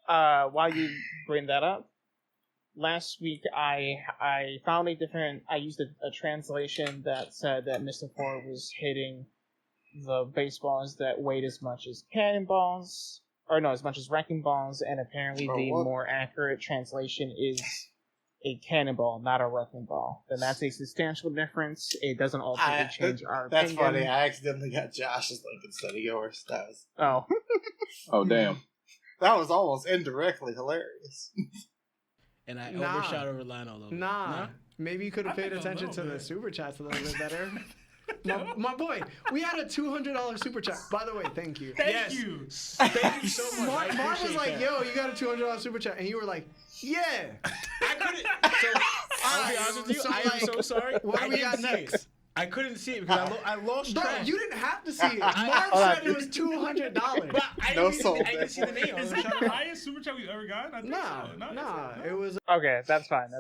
while you bring that up, last week I found I used a translation that said that Mr. Four was hitting the baseballs that weighed as much as cannonballs, or no, as much as wrecking balls, and apparently the more accurate translation is a cannonball, not a wrecking ball. Then that's a substantial difference. It doesn't ultimately change our That's opinion. funny. I accidentally got Josh's link instead of yours. That was... Oh. Oh, damn. That was almost indirectly hilarious. And I overshadowed Orlando a little bit. Nah. Maybe you could have paid attention to the super chats a little bit better. My boy, we had a $200 super chat. By the way, thank you. Thank you so much. Mark was like, "Yo, you got a $200 super chat," and you were like, "Yeah." I couldn't. So I'll be honest with you. I am so sorry. What do we got next? I couldn't see it because I lost track. Bro, you didn't have to see it. Mark said it was $200. But I didn't see the name. Is that the highest super chat we've ever gotten? I think so. Nah. It was Okay, that's fine.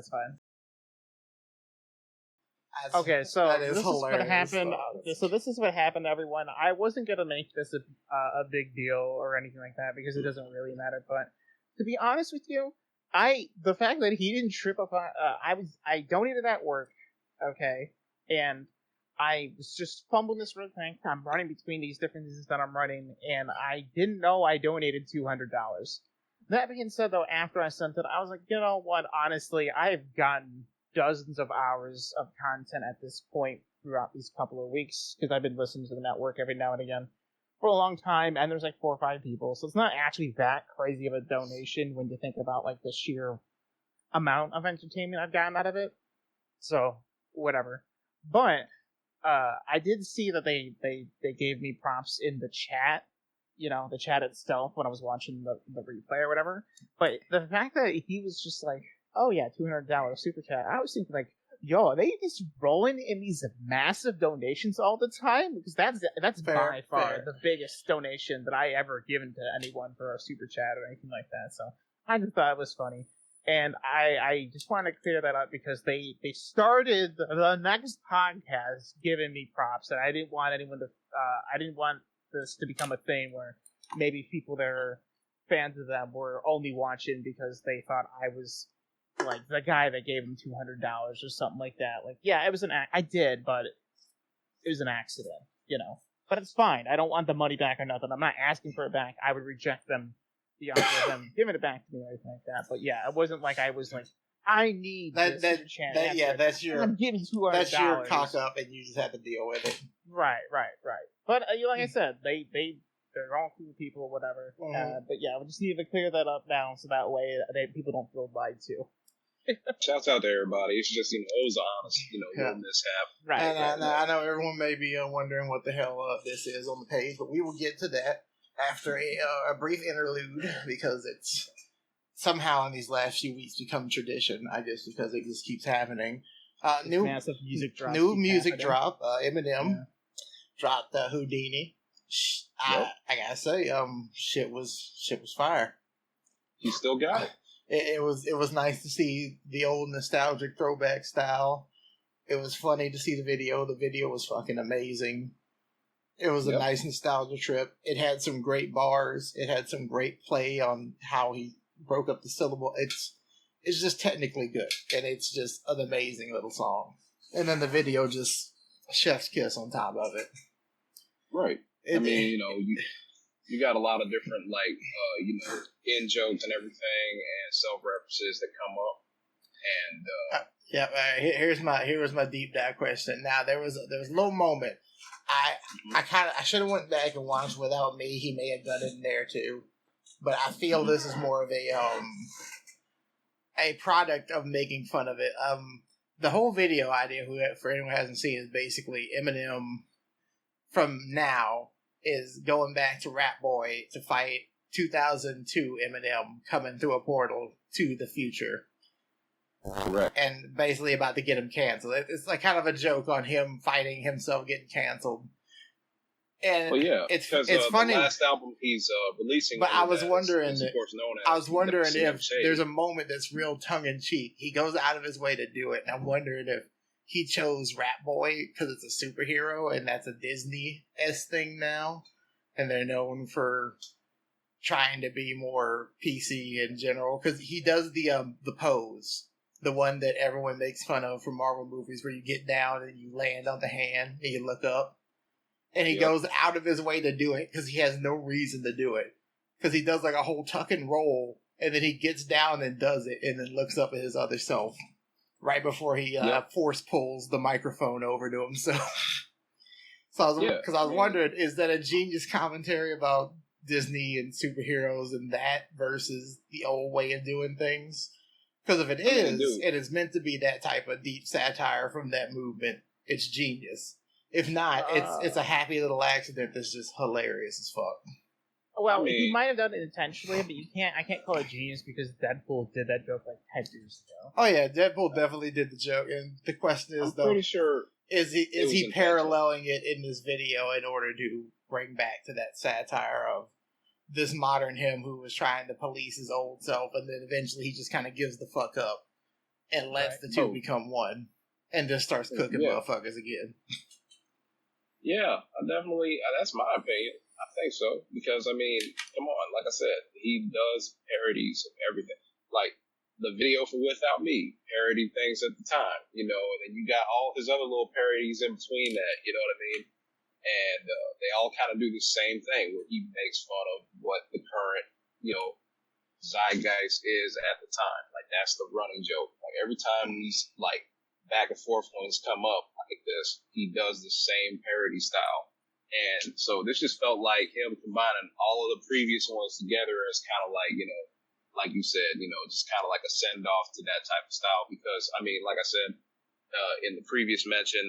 Okay, so this is what happened. So this is what happened, everyone. I wasn't gonna make this a big deal or anything like that because it doesn't really matter. But to be honest with you, the fact that he didn't trip up on, I donated at work, okay, and I was just fumbling this real quick. I'm running between these different things that I'm running, and I didn't know I donated $200. That being said, though, after I sent it, I was like, you know what? Honestly, I have gotten dozens of hours of content at this point throughout these couple of weeks because I've been listening to the network every now and again for a long time, and there's like 4 or 5 people, so it's not actually that crazy of a donation when you think about like the sheer amount of entertainment I've gotten out of it. So whatever. But I did see that they gave me props in the chat, you know, the chat itself when I was watching the replay or whatever. But the fact that he was just like, oh yeah, $200 super chat. I was thinking like, yo, are they just rolling in these massive donations all the time? Because that's by far the biggest donation that I ever given to anyone for a super chat or anything like that. So I just thought it was funny. And I just wanted to clear that up because they started the next podcast giving me props, and I didn't want anyone to I didn't want this to become a thing where maybe people that are fans of them were only watching because they thought I was like the guy that gave them $200 or something like that. Like, yeah, it was I did, but it was an accident, you know. But it's fine. I don't want the money back or nothing. I'm not asking for it back. I would reject them, the offer of them giving it back to me or anything like that. But yeah, it wasn't like I was like, I need this channel. Yeah, that's your. I'm giving $200. That's your cock up, and you just have to deal with it. Right. But like I said, they're all cool people, whatever. Mm-hmm. But yeah, we just need to clear that up now, so that way people don't feel lied to. Shouts out to everybody. It's just, it was honest, little mishap. Right. And I know everyone may be wondering what the hell this is on the page, but we will get to that after a brief interlude because it's somehow in these last few weeks become tradition, I guess, because it just keeps happening. Massive music drop. New music drop. Eminem dropped Houdini. I gotta say, shit was fire. He still got it. It was nice to see the old nostalgic throwback style. It was funny to see the video. The video was fucking amazing. It was a nice nostalgia trip. It had some great bars. It had some great play on how he broke up the syllable. It's just technically good, and it's just an amazing little song. And then the video just chef's kiss on top of it. Right. You got a lot of different, in jokes and everything, and self-references that come up. And here was my deep dive question. Now there was a little moment. I should have went back and watched Without Me. He may have done it in there too, but I feel this is more of a product of making fun of it. The whole video idea, for anyone who hasn't seen, is basically Eminem from now is going back to Rap Boy to fight 2002 Eminem coming through a portal to the future. Correct. And basically about to get him canceled. It's like kind of a joke on him fighting himself getting canceled. And it's funny. The last album he's releasing. But I was wondering if there's a moment that's real tongue in cheek. He goes out of his way to do it, and I'm wondering if he chose Rat Boy because it's a superhero and that's a Disney-esque thing now, and they're known for trying to be more PC in general, because he does the pose, the one that everyone makes fun of from Marvel movies, where you get down and you land on the hand and you look up, and he goes out of his way to do it because he has no reason to do it, because he does like a whole tuck and roll, and then he gets down and does it, and then looks up at his other self right before he force pulls the microphone over to himself. So I was wondering, is that a genius commentary about Disney and superheroes and that versus the old way of doing things? Because if it is, it is meant to be that type of deep satire from that movement. It's genius. If not, it's a happy little accident that's just hilarious as fuck. Well, he might have done it intentionally, but I can't call it genius because Deadpool did that joke like 10 years ago. Oh yeah, Deadpool definitely did the joke, and the question is, pretty sure, is he paralleling it in this video in order to bring back to that satire of this modern him who was trying to police his old self, and then eventually he just kind of gives the fuck up and lets the two become one, and just starts cooking motherfuckers again. Yeah, that's my opinion. I think so, because, I mean, come on, like I said, he does parodies of everything. Like, the video for Without Me, parody things at the time, and then you got all his other little parodies in between that, you know what I mean? And they all kind of do the same thing, where he makes fun of what the current, zeitgeist is at the time. Like, that's the running joke. Like, every time these, like, back and forth ones come up like this, he does the same parody style. And so this just felt like him combining all of the previous ones together as kind of like, like you said, just kind of like a send-off to that type of style. Because, I mean, like I said, in the previous mention,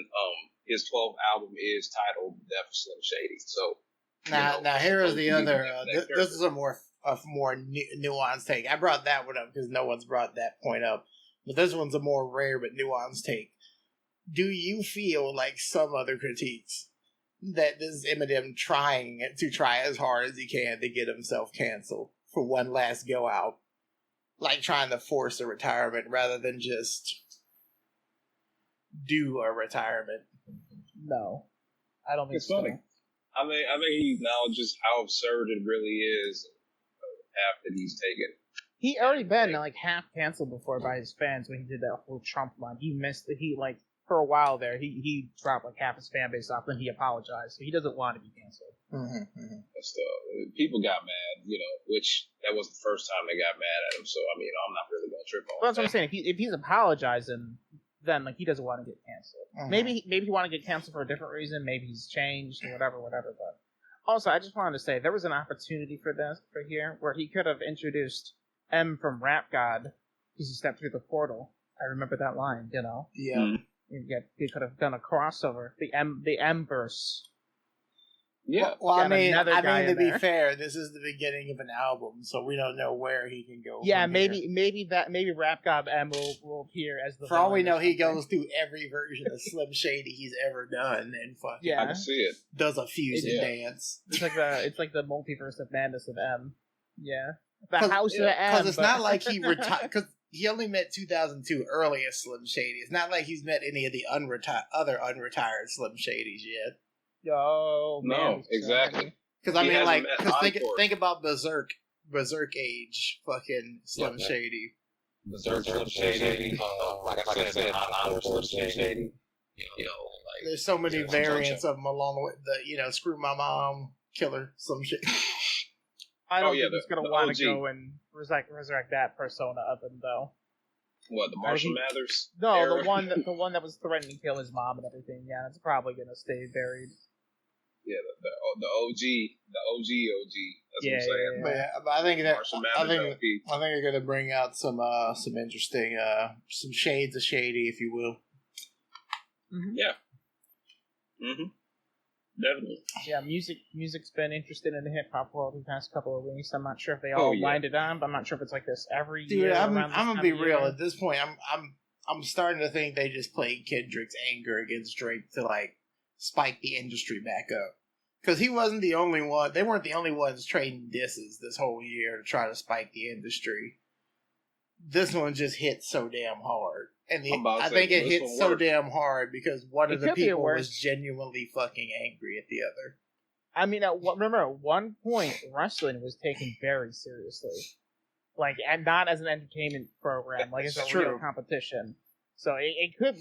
his 12th album is titled Death of Slim Shady. So now here's the other. This is a more nuanced take. I brought that one up because no one's brought that point up, but this one's a more rare but nuanced take. Do you feel like some other critiques that this is Eminem trying as hard as he can to get himself canceled for one last go out, like trying to force a retirement rather than just do a retirement? No, I don't think it's funny. I think he acknowledges how absurd it really is, the path that he's taken. He already been like half canceled before by his fans when he did that whole Trump line. For a while there, he dropped like half his fan base off, then he apologized. So he doesn't want to be canceled. Mm-hmm, mm-hmm. People got mad, which that was the first time they got mad at him. So, I mean, I'm not really going to trip on that's what I'm saying. If he's apologizing, then like he doesn't want to get canceled. Mm-hmm. Maybe he want to get canceled for a different reason. Maybe he's changed or whatever. But also, I just wanted to say there was an opportunity for here where he could have introduced M from Rap God because he stepped through the portal. I remember that line, Yeah. Mm-hmm. He could have done a crossover, the M-verse. Yeah. Well, I mean, to be fair, this is the beginning of an album, so we don't know where he can go. Yeah, maybe Rap God M will appear as the. For all we know, he goes through every version of Slim Shady he's ever done, and fucking I can see it. Does a fusion dance. It's like the multiverse of madness of M. Yeah, the House of M. Because it's not like he retired. Because he only met 2002 earliest Slim Shady. It's not like he's met any of the other unretired Slim Shadys yet. Oh, no, exactly. Because I mean, think about Berserk age, fucking Slim Shady. Berserk Slim Shady. Like I said, Slim Shady. There's so many variants of him along with the Screw My Mom, Killer Slim Shady. I don't think he's gonna want to go and resurrect that persona of him, though. What, the Marshall Mathers? No, era? the one that was threatening to kill his mom and everything. Yeah, it's probably gonna stay buried. Yeah, the OG. That's what I'm saying. Yeah. But I think they're gonna bring out some interesting some shades of shady, if you will. Mm-hmm. Yeah. Mm-hmm. Definitely. Yeah, music's been interested in the hip hop world the past couple of weeks. I'm not sure if they all lined it on, but I'm not sure if it's like this every year. Dude, I'm gonna be real. At this point, I'm starting to think they just played Kendrick's anger against Drake to like spike the industry back up. Because he wasn't the only one. They weren't the only ones trading disses this whole year to try to spike the industry. This one just hit so damn hard. And I think it hit so damn hard because one of the people was genuinely fucking angry at the other. I mean, remember at one point, wrestling was taken very seriously, like, and not as an entertainment program, like as a real competition. So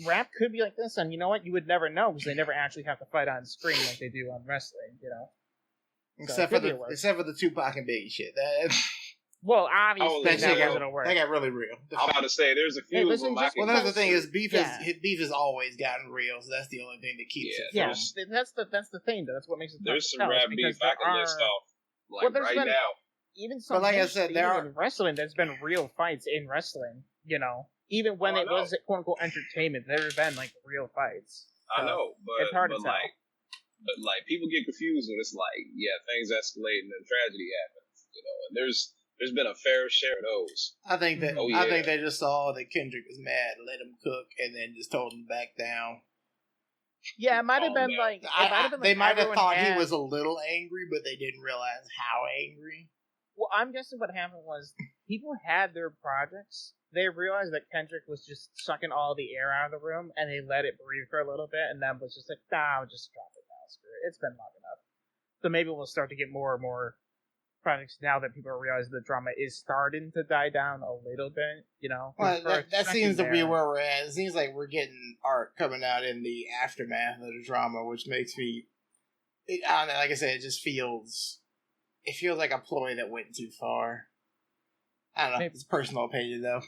rap could be like this, and you know what? You would never know because they never actually have to fight on screen like they do on wrestling, you know. Except for the Tupac and Biggie shit. Well, obviously that wasn't work. That got really real. I'm about to say there's a few. Well, that's the thing is beef has always gotten real, so that's the only thing that keeps it. Yeah, that's the thing though. That's what makes it. There's some rap beef I can list off right now. Even some, like I said, there are in wrestling. There's been real fights in wrestling. You know, even when it was quote unquote entertainment, there have been like real fights. I know, but it's hard to tell. But people get confused when it's like, things escalate and then tragedy happens. You know, and there's been a fair share of those. I think that I think they just saw that Kendrick was mad, let him cook, and then just told him to back down. Yeah, it might have been they might have thought he was a little angry, but they didn't realize how angry. Well, I'm guessing what happened was people had their projects. They realized that Kendrick was just sucking all the air out of the room, and they let it breathe for a little bit, and then was just like, nah, I'll just drop it now. Screw it. It's been long enough. So maybe we'll start to get more and more projects now that people realize the drama is starting to die down a little bit, you know? Well, that seems to be where we're at. It seems like we're getting art coming out in the aftermath of the drama, which makes me... I don't know, like I said, it feels like a ploy that went too far. I don't know. Maybe. It's a personal opinion, though.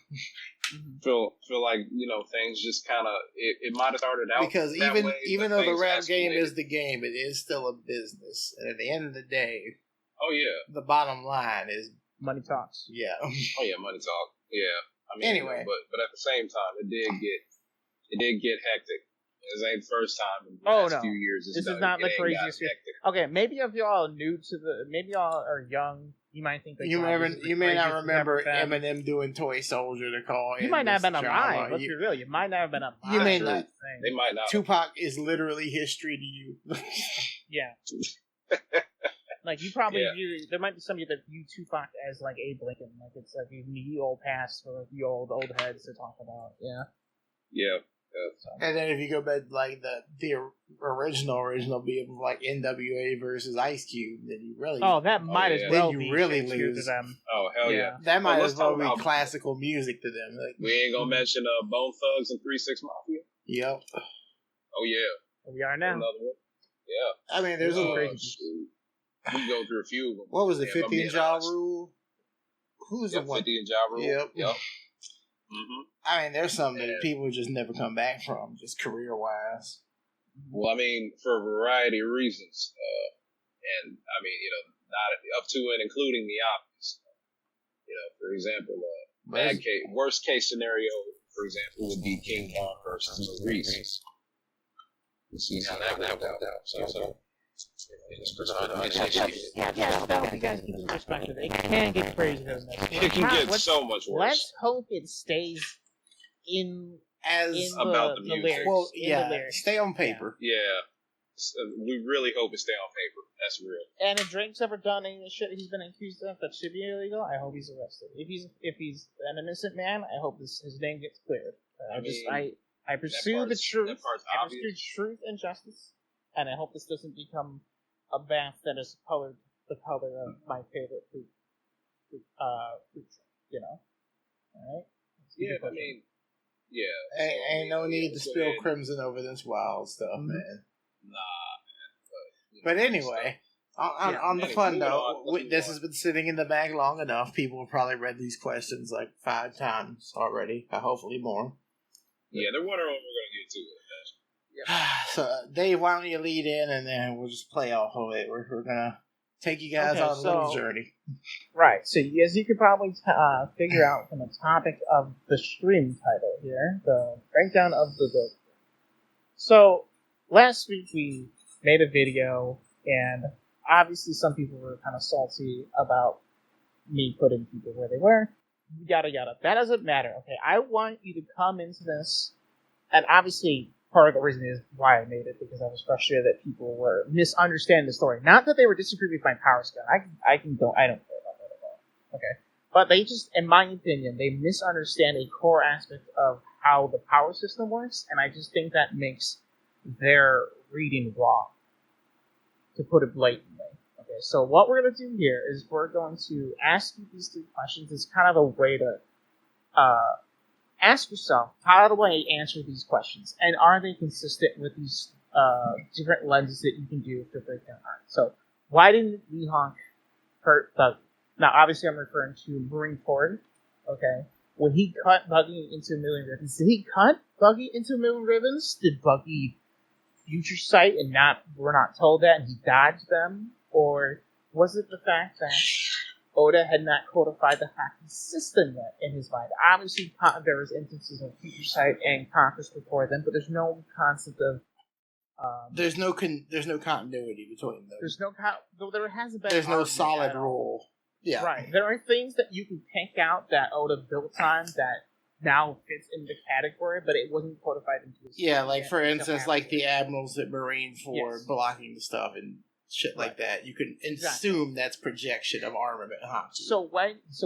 Feel like, things just kind of... It might have started out because even though the rap game is the game, it is still a business. And at the end of the day... Oh, yeah. The bottom line is... Money talks. Yeah. Oh, yeah, money talk. Yeah. I mean, anyway. But at the same time, it did get hectic. This ain't the first time in the last few years. This is not the craziest year. Okay, maybe if y'all are new to maybe y'all are young, you might think that you may not remember Eminem doing Toy Soldier to call. You might not have been alive. Let's be real. You might not have been alive. You may not. They might not. Tupac is literally history to you. Yeah. Like you probably view, there might be somebody that view Tupac as like Abe Lincoln, like it's like the old past for the old heads to talk about. Yeah. Yeah. And then if you go back like the original being like NWA versus Ice Cube, then you really that might as well then be you really lose to them. Oh hell yeah! That might as well be classical music to them. Like, we ain't gonna mention Bone Thugs and 3-6 Mafia. Yep. Oh yeah. We are now. Another one. Yeah. I mean, there's a crazy. We go through a few of them. What was it? 50 and Ja Rule. Who's the one? 50 and Ja Rule. Yep. Mm-hmm. I mean, there's some that people just never come back from, just career-wise. Well, I mean, for a variety of reasons. And, I mean, not up to and including the obvious. For example, worst case scenario, for example, would be King Kong versus Reese. You see how that worked out. So it can get crazier than this. It can get so much worse. Let's hope it stays about the music. Lyrics. Well, stay on paper. Yeah. We really hope it stay on paper. That's real. And if Drake's ever done any of the shit he's been accused of that should be illegal, I hope he's arrested. If he's an innocent man, I hope his name gets cleared. I pursue the truth. I pursue truth and justice, and I hope this doesn't become a bath that is the color of my favorite fruit. Alright? Yeah, I mean, yeah. Ain't no need to spill crimson over this wild stuff, man. Nah, man. But anyway, on the fun note, this has been sitting in the bag long enough. People have probably read these questions like 5 times already, hopefully more. Yeah, they're wondering when we're going to get to it. So, Dave, why don't you lead in, and then we'll just play off of it. We're going to take you guys on a little journey. Right, so as you could probably figure out from the topic of the stream title here, the breakdown of the book. So, last week we made a video, and obviously some people were kind of salty about me putting people where they were, yada yada. That doesn't matter, okay? I want you to come into this, and obviously part of the reason is why I made it, because I was frustrated that people were misunderstanding the story. Not that they were disagreeing with my power skill. I don't care about that at all. Okay? But they just, in my opinion, they misunderstand a core aspect of how the power system works, and I just think that makes their reading wrong. to put it blatantly. Okay, so what we're going to do here is we're going to ask you these 3 questions as kind of a way to ask yourself, how do I answer these questions? And are they consistent with these different lenses that you can do to break down art? So, why didn't Mihawk hurt Buggy? Now, obviously, I'm referring to Marine Ford. Okay, when he cut Buggy into a million ribbons, did he cut Buggy into a million ribbons? Did Buggy future sight and we're not told that, and he dodged them? Or was it the fact that Oda had not codified the Haki system yet in his mind? Obviously, there was instances of future sight and conquest before them, but there's no concept of there's no continuity between them. There hasn't been. There's no solid rule. Yeah, right. There are things that you can pick out that Oda built on that now fits in the category, but it wasn't codified into. Yeah, like for instance, like the admirals at Marine for blocking the stuff and shit like that. You can assume that's projection of armament Haki. So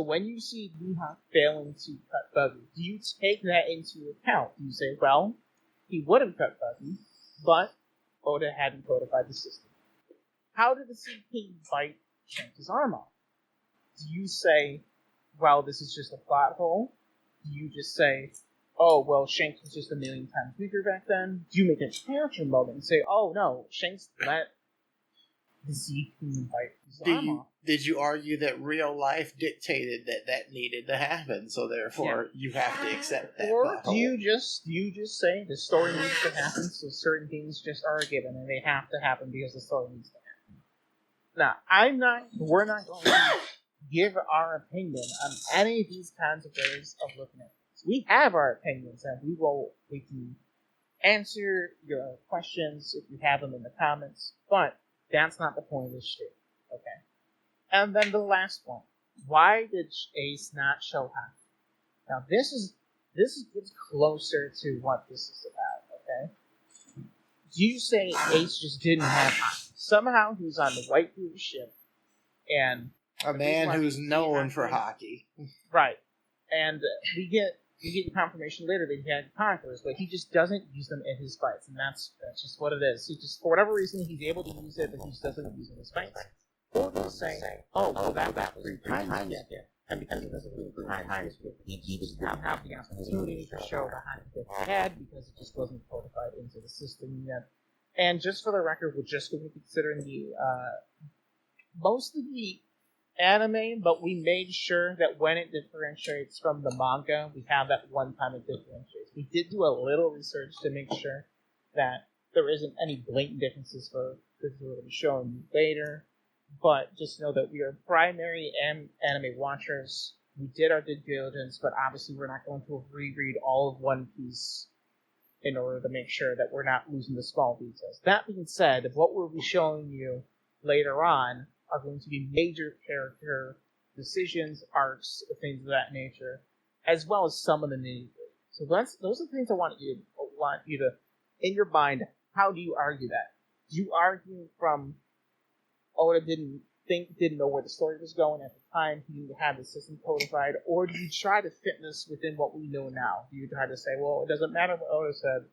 when you see Mihawk failing to cut Buggy, do you take that into account? Do you say, well, he would have cut Buggy, but Oda hadn't codified the system? How did the Sea King fight Shanks' arm off? Do you say, well, this is just a plot hole? Do you just say, oh, well, Shanks was just a million times weaker back then? Do you make a character moment and say, oh, no, Shanks let the Sea King fight his arm off? Did you argue that real life dictated that needed to happen, so therefore you have to accept that? Or do you just say the story needs to happen, so certain things just are given and they have to happen because the story needs to happen? Now, we're not going to give our opinion on any of these kinds of ways of looking at things. We have our opinions, and we can answer your questions if you have them in the comments, but that's not the point of this shit. Okay. And then the last one. Why did Ace not show Haki? Now this gets closer to what this is about, okay? Do you say Ace just didn't have Haki? Somehow he's on the White Blue ship, and a man who's known for Haki. Right. And we get confirmation later that he had conquerors, but he just doesn't use them in his fights, and that's just what it is. He just, for whatever reason, he's able to use it, but he just doesn't use it in his fights. Or they'll say, oh, well, that was 3 times yet. And because he doesn't really 3 times, he just didn't have the opportunity to show the Haki that he had, because it just wasn't codified into the system yet. And just for the record, we're just going to be considering the most of the anime, but we made sure that when it differentiates from the manga, we have that one time it differentiates. We did do a little research to make sure that there isn't any blatant differences for this we're going to be showing you later, but just know that we are primary anime watchers. We did our due diligence, but obviously we're not going to reread all of One Piece in order to make sure that we're not losing the small details. That being said, what we'll be showing you later on are going to be major character decisions, arcs, things of that nature, as well as some of the nitty-gritty. So those are the things I want you to, in your mind, how do you argue that? Do you argue from Oda didn't know where the story was going at the time, he didn't have the system codified, or do you try to fit this within what we know now? Do you try to say, well, it doesn't matter what Oda said,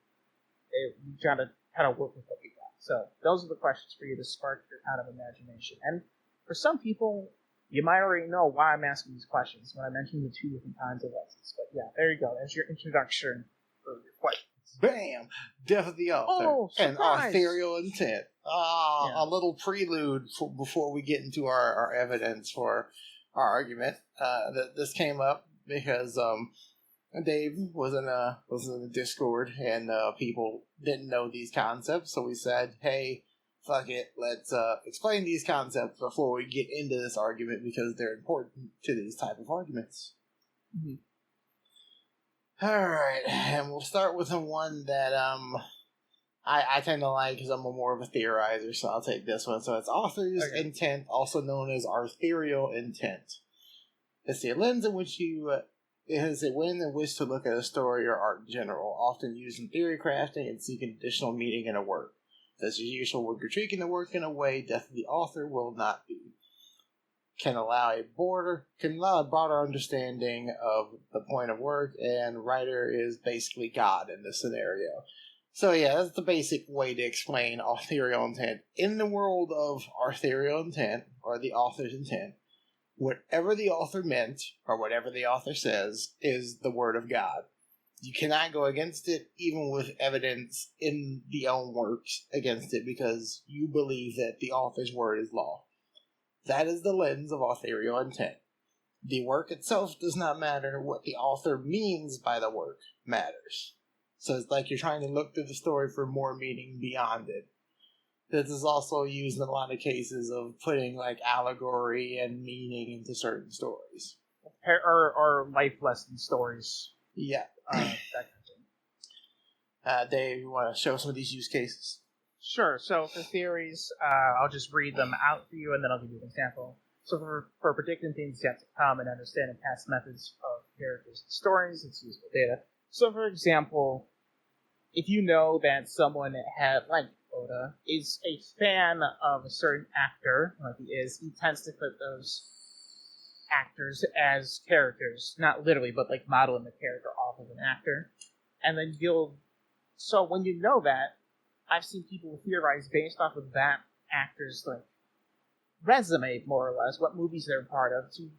you try to kind of work with what we got? So those are the questions for you to spark your kind of imagination. And for some people, you might already know why I'm asking these questions when I mentioned the 2 different kinds of lessons. But yeah, there you go. There's your introduction for your questions. Bam! Death of the Author and authorial intent. A little prelude before we get into our evidence for our argument. That this came up because Dave was in a Discord and people didn't know these concepts, so we said, "Hey, fuck it, let's explain these concepts before we get into this argument because they're important to these type of arguments." Mm-hmm. All right, and we'll start with the one that I tend to like because I'm more of a theorizer, so I'll take this one. So it's author's intent, also known as authorial intent. It's the lens in which it has a lens in which to look at a story or art in general, often used in theory crafting and seeking additional meaning in a work. As usual, when critiquing the work in a way Death of the Author will not be. Can allow a broader understanding of the point of work, and writer is basically God in this scenario. So yeah, that's the basic way to explain authorial intent. In the world of authorial intent, or the author's intent, whatever the author meant, or whatever the author says, is the word of God. You cannot go against it, even with evidence in the own works against it, because you believe that the author's word is law. That is the lens of authorial intent. The work itself does not matter. What the author means by the work matters. So it's like you're trying to look through the story for more meaning beyond it. This is also used in a lot of cases of putting like allegory and meaning into certain stories. Or life lesson stories. Yeah. That kind of thing. Dave, you want to show some of these use cases? Sure. So for theories, I'll just read them out for you, and then I'll give you an example. So for predicting things yet to come and understanding past methods of characters and stories, it's useful data. So, for example, if you know that someone like Oda, is a fan of a certain actor, like he tends to put those actors as characters, not literally, but like modeling the character off of an actor. And then so when you know that, I've seen people theorize based off of that actor's like resume, more or less, what movies they're part of, to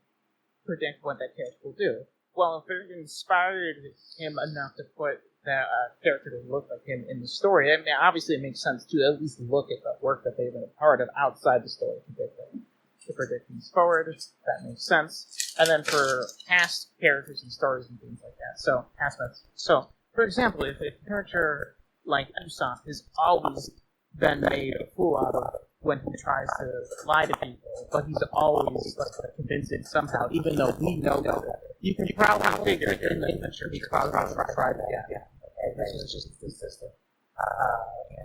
predict what that character will do. Well, if it inspired him enough to put that character to look like him in the story, I mean, obviously it makes sense to at least look at the work that they've been a part of outside the story to predict things forward. That makes sense. And then for past characters and stories and things like that. So, past methods. So, for example, if a character like Usopp has always been made a fool out of when he tries to lie to people, but he's always convincing somehow, even though we know that. You can probably figure it in the adventure he's probably going to try that. Yeah. Okay, this is just consistent.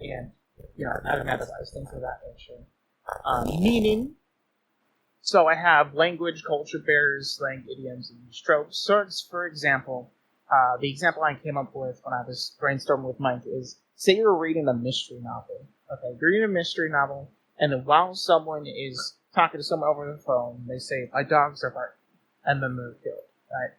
And, mathematics, things of that nature. Meaning, so I have language, culture, bears, slang, idioms, and tropes. So, for example, the example I came up with when I was brainstorming with Mike is, say you're reading a mystery novel. Okay, you're reading a mystery novel, and then while someone is talking to someone over the phone, they say, "My dogs are barking," and then they're killed. Right?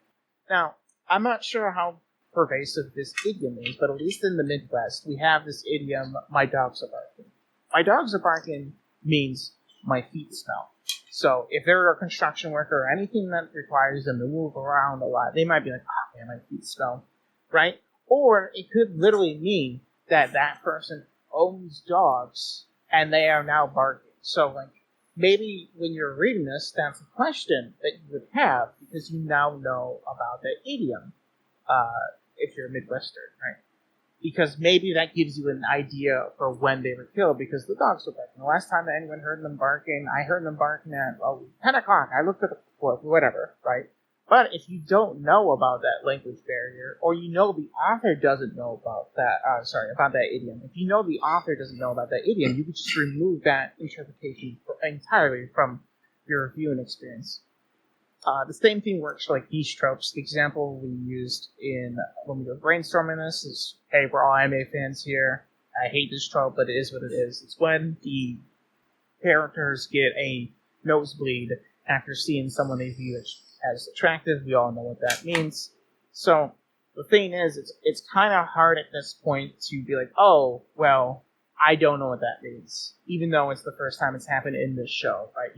Now, I'm not sure how pervasive this idiom is, but at least in the Midwest, we have this idiom, "My dogs are barking." "My dogs are barking" means my feet smell. So if they're a construction worker or anything that requires them to move around a lot, they might be like, "Oh man, my feet smell," right? Or it could literally mean that that person owns dogs and they are now barking. So like, maybe when you're reading this, that's a question that you would have because you now know about the idiom, if you're a Midwestern, right? Because maybe that gives you an idea for when they were killed because the dogs were barking. The last time that anyone heard them barking, I heard them barking at 10 o'clock. I looked at the clock, whatever, right? But if you don't know about that language barrier, or you know the author doesn't know about that, about that idiom. If you know the author doesn't know about that idiom, you can just remove that interpretation entirely from your viewing experience. The same thing works for like niche tropes. The example we used when we were brainstorming this is, hey, we're all anime fans here. I hate this trope, but it is what it is. It's when the characters get a nosebleed after seeing someone they view as attractive. We all know what that means. So the thing is, it's kind of hard at this point to be like, oh, well, I don't know what that means, even though it's the first time it's happened in this show, right?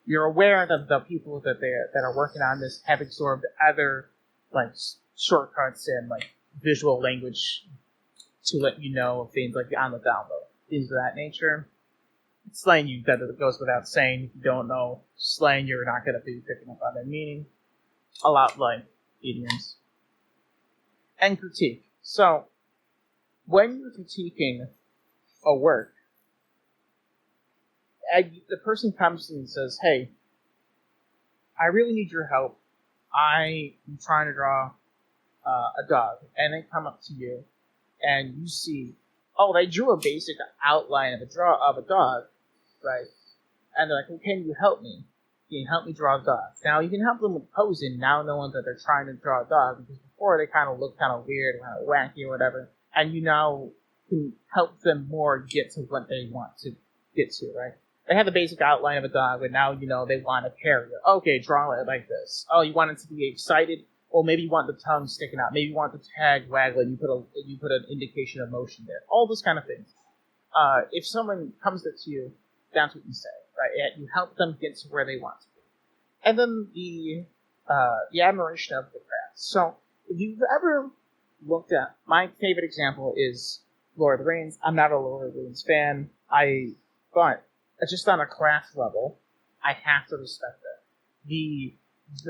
You're aware that the people that are working on this have absorbed other like shortcuts and like visual language to let you know of things like on the download, things of that nature. Slang, that goes without saying. If you don't know slang, you're not going to be picking up on their meaning. A lot like idioms. And critique. So, when you're critiquing a work, the person comes to me and says, "Hey, I really need your help. I am trying to draw a dog." And they come up to you, and you see, oh, they drew a basic outline of a dog, right? And they're like, "Well, can you help me? Can you help me draw a dog?" Now, you can help them with posing, now knowing that they're trying to draw a dog, because before they kind of look kind of weird, kind of wacky or whatever, and you now can help them more get to what they want to get to, right? They have the basic outline of a dog, but now you know they want a carrier. Okay, draw it like this. Oh, you want it to be excited? Or maybe you want the tongue sticking out. Maybe you want the tag waggling. You put an indication of motion there. All those kind of things. If someone comes to you, that's what you say, right? You help them get to where they want to be. And then the admiration of the craft. So if you've ever looked at, my favorite example is Lord of the Rings. I'm not a Lord of the Rings fan. But just on a craft level, I have to respect that. The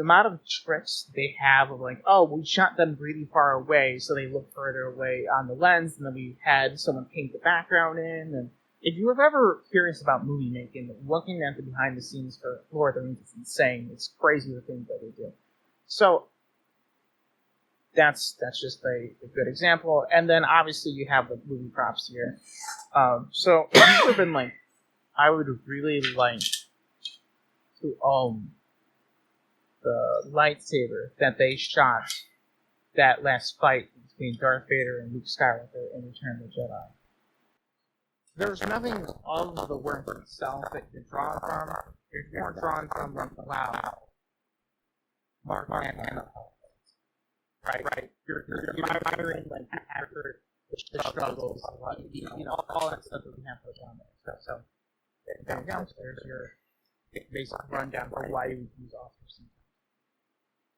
amount of tricks they have of like, oh, we shot them really far away, so they look further away on the lens, and then we had someone paint the background in. And if you were ever curious about movie making, looking at the behind the scenes for Lord of the Rings is insane. It's crazy the things that they do. So that's just a good example. And then obviously you have the movie props here. So if you've ever been like, I would really like to own the lightsaber that they shot that last fight between Darth Vader and Luke Skywalker in Return of the Jedi. There's nothing of the work itself that you're drawn from. You're more drawn from like, wow, Mark Hamill. Right. You're admiring like after the struggles, all that stuff that we have put on there. So there you go. There's your basic rundown for why you would use authors.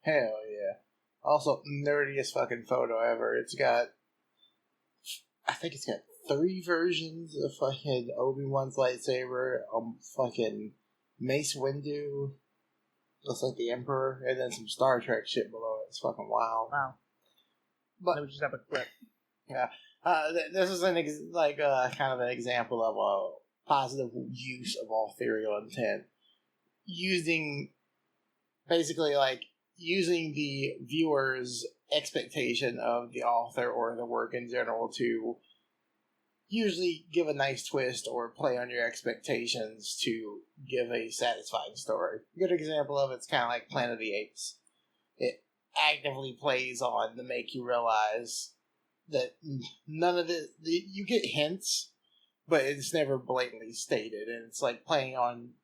Hell yeah. Also, nerdiest fucking photo ever. I think it's got 3 versions of fucking Obi-Wan's lightsaber, fucking Mace Windu, looks like the Emperor, and then some Star Trek shit below it. It's fucking wild. Wow. But then we just have a clip. Yeah. This is kind of an example of a positive use of authorial intent. Using the viewer's expectation of the author or the work in general to usually give a nice twist or play on your expectations to give a satisfying story. A good example of it's kind of like Planet of the Apes. It actively plays on to make you realize that none of it, you get hints, but it's never blatantly stated, and it's like playing on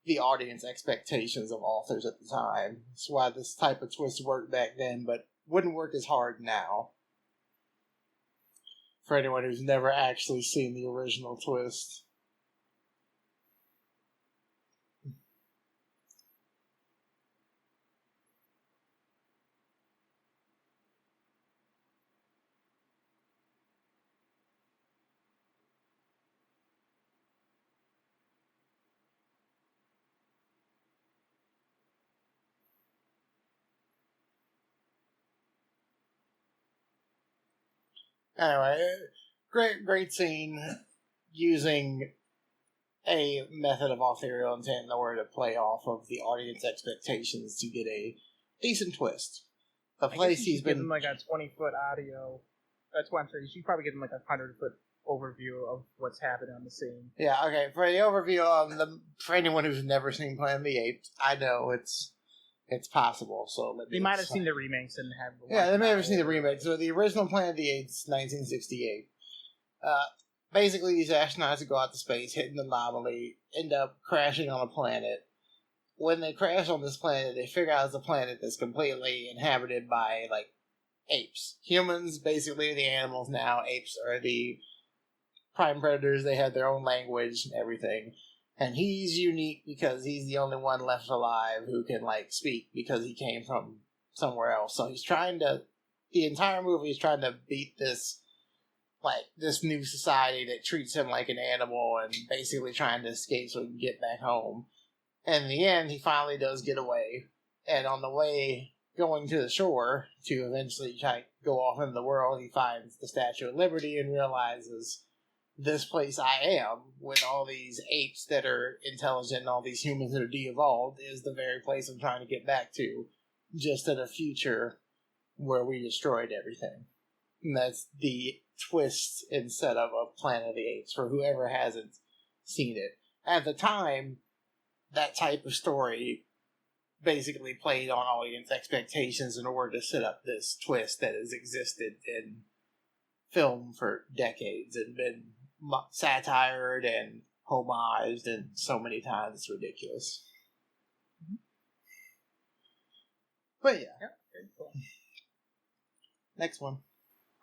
the audience expectations of authors at the time. That's why this type of twist worked back then, but wouldn't work as hard now. For anyone who's never actually seen the original twist. Anyway, great scene using a method of authorial intent in order to play off of the audience expectations to get a decent twist. The place he's been... give them like a 20-foot audio. That's what I'm saying. You should probably give them like a 100-foot overview of what's happening on the scene. Yeah, okay. For the overview, for anyone who's never seen Planet of the Apes, I know it's possible. So they might have seen the remakes and have. They may have seen the remakes. So the original Planet of the Apes, 1968. Basically, these astronauts go out to space, hit an anomaly, end up crashing on a planet. When they crash on this planet, they figure out it's a planet that's completely inhabited by like apes. Humans basically are the animals now. Apes are the prime predators. They have their own language and everything. And he's unique because he's the only one left alive who can, like, speak because he came from somewhere else. So he's trying to... The entire movie is trying to beat this new society that treats him like an animal and basically trying to escape so he can get back home. And in the end, he finally does get away. And on the way going to the shore to eventually try to go off into the world, he finds the Statue of Liberty and realizes... this place I am, with all these apes that are intelligent and all these humans that are de-evolved, is the very place I'm trying to get back to, just in a future where we destroyed everything. And that's the twist and setup of Planet of the Apes, for whoever hasn't seen it. At the time, that type of story basically played on audience expectations in order to set up this twist that has existed in film for decades and been satired and homaged and so many times it's ridiculous. But yeah. Very cool. Next one.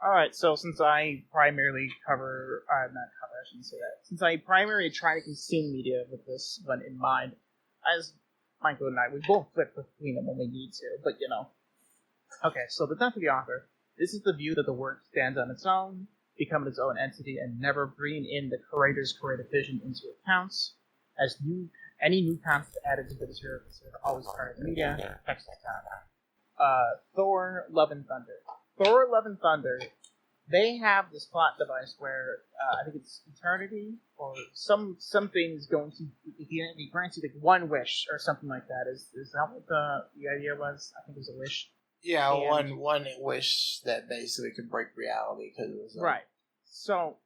Alright, so since I primarily cover, not cover, I shouldn't say that. Since I primarily try to consume media with this one in mind, as Michael and I, we both flip between them when we need to, but you know. Okay, so the death of the author. This is the view that the work stands on its own, becoming its own entity, and never bringing in the creator's creative vision into accounts. As any new concept added to the material is always part of the media, text to time. Thor, Love and Thunder. Thor, Love and Thunder, they have this plot device where I think it's eternity or something is going to be granted like one wish or something like that. Is that what the idea was? I think it was a wish. Yeah, and one wish that basically could break reality because it was right. So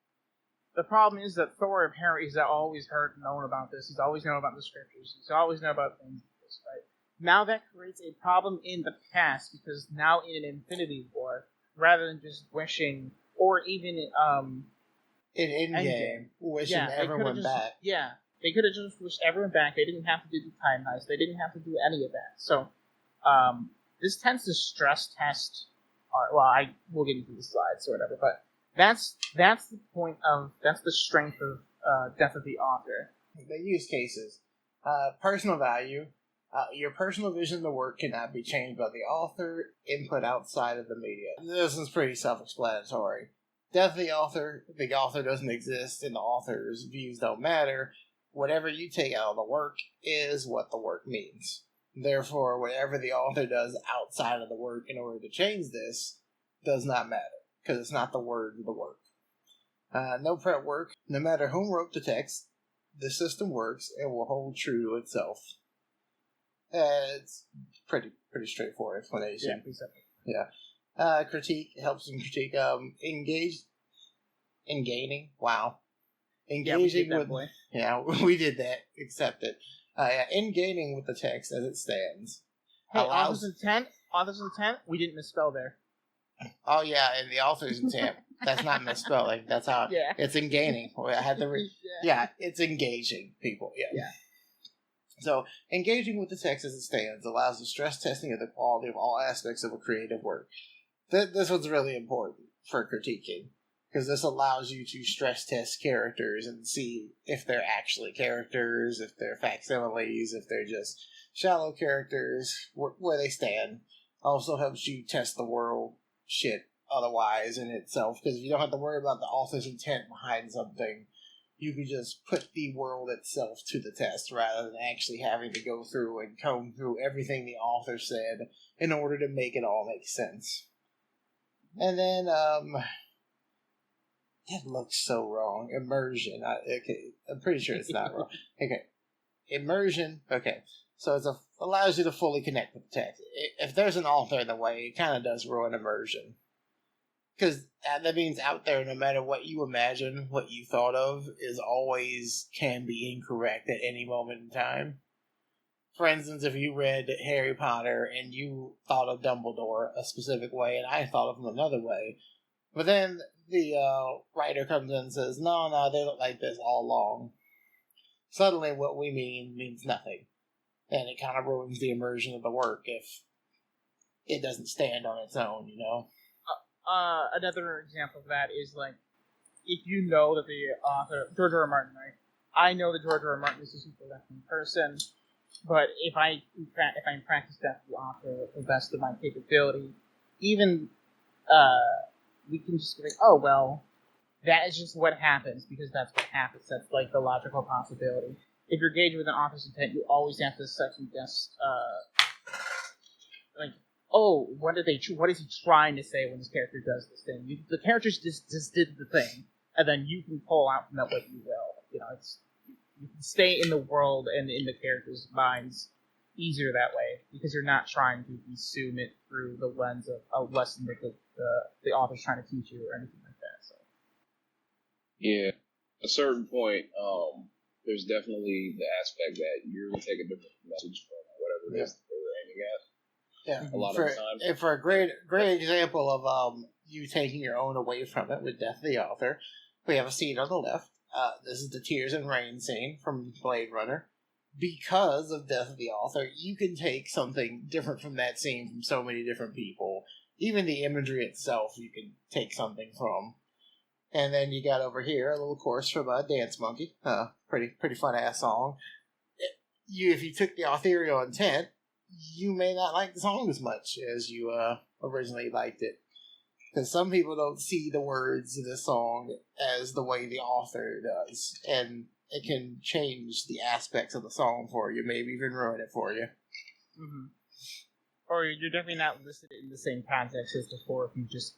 the problem is that Thor apparently has always heard and known about this. He's always known about the scriptures. He's always known about things like this, right? Now that creates a problem in the past because now in an Infinity War, rather than just wishing, or even in Endgame, wishing everyone back. Yeah, they could have just wished everyone back. They didn't have to do the time heist. They didn't have to do any of that. So this tends to stress test. We'll get into the slides or whatever, but that's the point of that's the strength of Death of the Author. The use cases, personal value. Your personal vision of the work cannot be changed by the author, input outside of the media. This is pretty self-explanatory. Death of the author doesn't exist and the author's views don't matter. Whatever you take out of the work is what the work means. Therefore, whatever the author does outside of the work in order to change this does not matter, because it's not the word of the work. No prep work, no matter whom wrote the text, the system works and will hold true to itself. It's pretty straightforward explanation. Yeah. Critique helps in critique. Engaging. Wow. Engaging with. Yeah, we did that. Accept it. Engaging with the text as it stands. Hey, author's intent. We didn't misspell there. Oh yeah, and the author's intent. That's not misspelling. That's how. Yeah. It's engaging. I had to. Yeah, it's engaging people. Yeah. So, engaging with the text as it stands allows the stress testing of the quality of all aspects of a creative work. This one's really important for critiquing, because this allows you to stress test characters and see if they're actually characters, if they're facsimiles, if they're just shallow characters, where they stand. Also helps you test the world shit otherwise in itself, because if you don't have to worry about the author's intent behind something, you can just put the world itself to the test rather than actually having to go through and comb through everything the author said in order to make it all make sense. And then, it looks so wrong. Immersion. I'm pretty sure it's not wrong. Okay. Immersion. Okay. So it allows you to fully connect with the text. If there's an author in the way, it kind of does ruin immersion. Because that means out there, no matter what you imagine, what you thought of is always can be incorrect at any moment in time. For instance, if you read Harry Potter and you thought of Dumbledore a specific way and I thought of him another way, but then the writer comes in and says, no, they look like this all along. Suddenly what we means nothing. And it kind of ruins the immersion of the work if it doesn't stand on its own, you know? Another example of that is, like, if you know that the author, George R. R. Martin, right? I know that George R. R. Martin is a super left-wing person, but if I practice that the author to the best of my capability, even, we can just be like, oh, well, that is just what happens, because that's what happens. That's, like, the logical possibility. If you're gauged with an author's intent, you always have to second guess, like, oh, what is he trying to say when this character does this thing? The character just did the thing, and then you can pull out from that what you will. You know, you can stay in the world and in the characters' minds easier that way, because you're not trying to consume it through the lens of a lesson that the author's trying to teach you or anything like that. So, yeah, at a certain point, there's definitely the aspect that you're going to take a different message from whatever it is that they're aiming at. Yeah, a lot of the time. And for a great example of you taking your own away from it with Death of the Author, we have a scene on the left. This is the Tears and Rain scene from Blade Runner. because of Death of the Author, you can take something different from that scene from so many different people. Even the imagery itself, you can take something from. And then you got over here a little chorus from Dance Monkey. Pretty fun ass song. If you took the authorial intent, you may not like the song as much as you originally liked it. Because some people don't see the words of the song as the way the author does. And it can change the aspects of the song for you, maybe even ruin it for you. Mm-hmm. Or you're definitely not listed in the same context as before if you just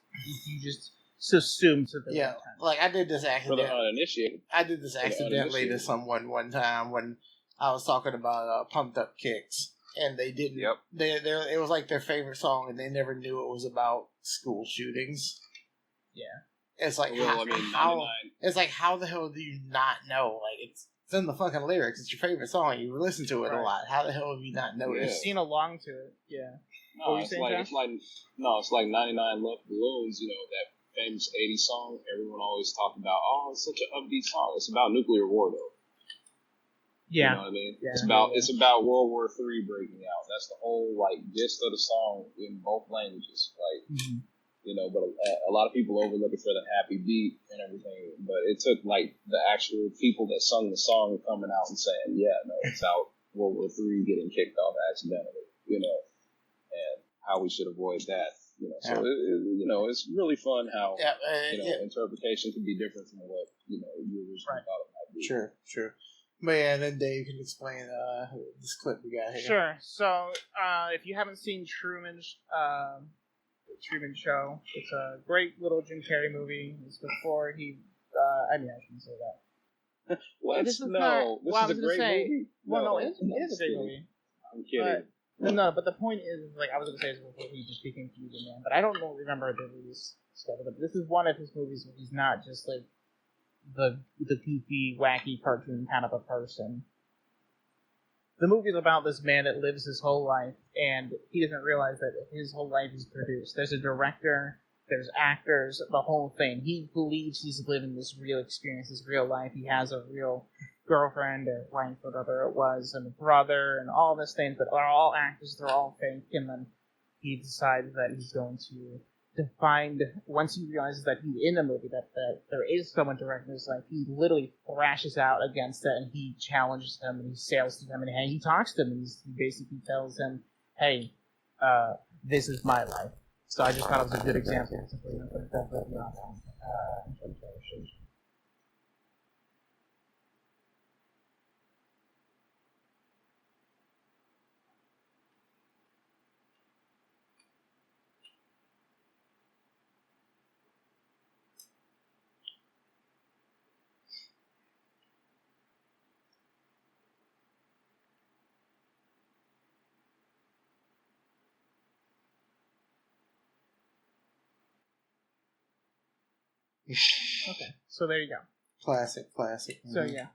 assume something. Yeah, like I did this accidentally. For the uninitiated. I did this accidentally to someone one time when I was talking about Pumped Up Kicks, and they didn't. Yep. It was like their favorite song, and they never knew it was about school shootings. Yeah. It's like it's like how the hell do you not know? Like it's in the fucking lyrics. It's your favorite song. You listen to it a lot. How the hell have you not noticed? You've seen along to it. Yeah. No, it's like 99 Love Balloons. You know that famous '80s song. Everyone always talked about. Oh, it's such an upbeat song. It's about nuclear war, though. Yeah. You know what I mean? Yeah. It's about World War III breaking out. That's the whole gist of the song in both languages. You know, but a lot of people overlook it for the happy beat and everything. But it took the actual people that sung the song coming out and saying, "Yeah, no, it's out World War III getting kicked off accidentally." You know, and how we should avoid that. You know, so it's really fun how interpretation can be different from what you originally thought it might be. Sure. But yeah, then Dave can explain this clip we got here. Sure. So, if you haven't seen Truman Show, it's a great little Jim Carrey movie. It's before he. I shouldn't say that. What? This is a great movie. Well, it is a great movie. I'm kidding. But the point is, I was going to say this before he just became Cuban Man, but I don't remember the release schedule. But this is one of his movies where he's not just the goofy, wacky cartoon kind of a person. The movie's about this man that lives his whole life, and he doesn't realize that his whole life is produced. There's a director, there's actors, the whole thing. He believes he's living this real experience, this real life. He has a real girlfriend or wife, whatever it was, and a brother, and all these things, but are all actors, they're all fake, and then he decides that he's going to once he realizes that he's in a movie, that there is someone directing his life, he literally thrashes out against it, and he challenges him, and he sails to him, and he talks to him, and he basically tells him, hey, this is my life. So I just thought it was a good example of something that definitely not Okay, so there you go. Classic. So yeah.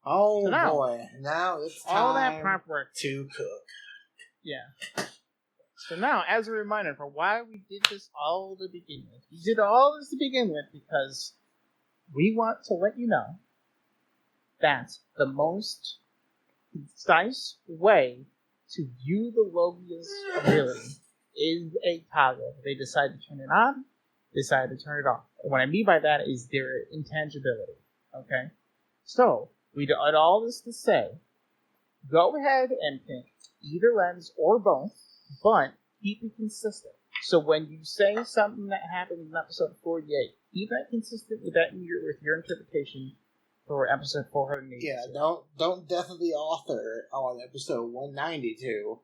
Oh, so boy, now it's time all that prep work to cook. Yeah. So now, as a reminder for why we did this all to begin with, we did all this to begin with because we want to let you know that the most concise way to view the Logia's ability is a toggle. They decide to turn it on, decide to turn it off. And what I mean by that is their intangibility. Okay? So, we did all this to say, go ahead and pick either lens or both, but keep it consistent. So when you say something that happened in episode 48, keep that consistent with your interpretation for episode 482. Yeah, don't Death of the Author on episode 192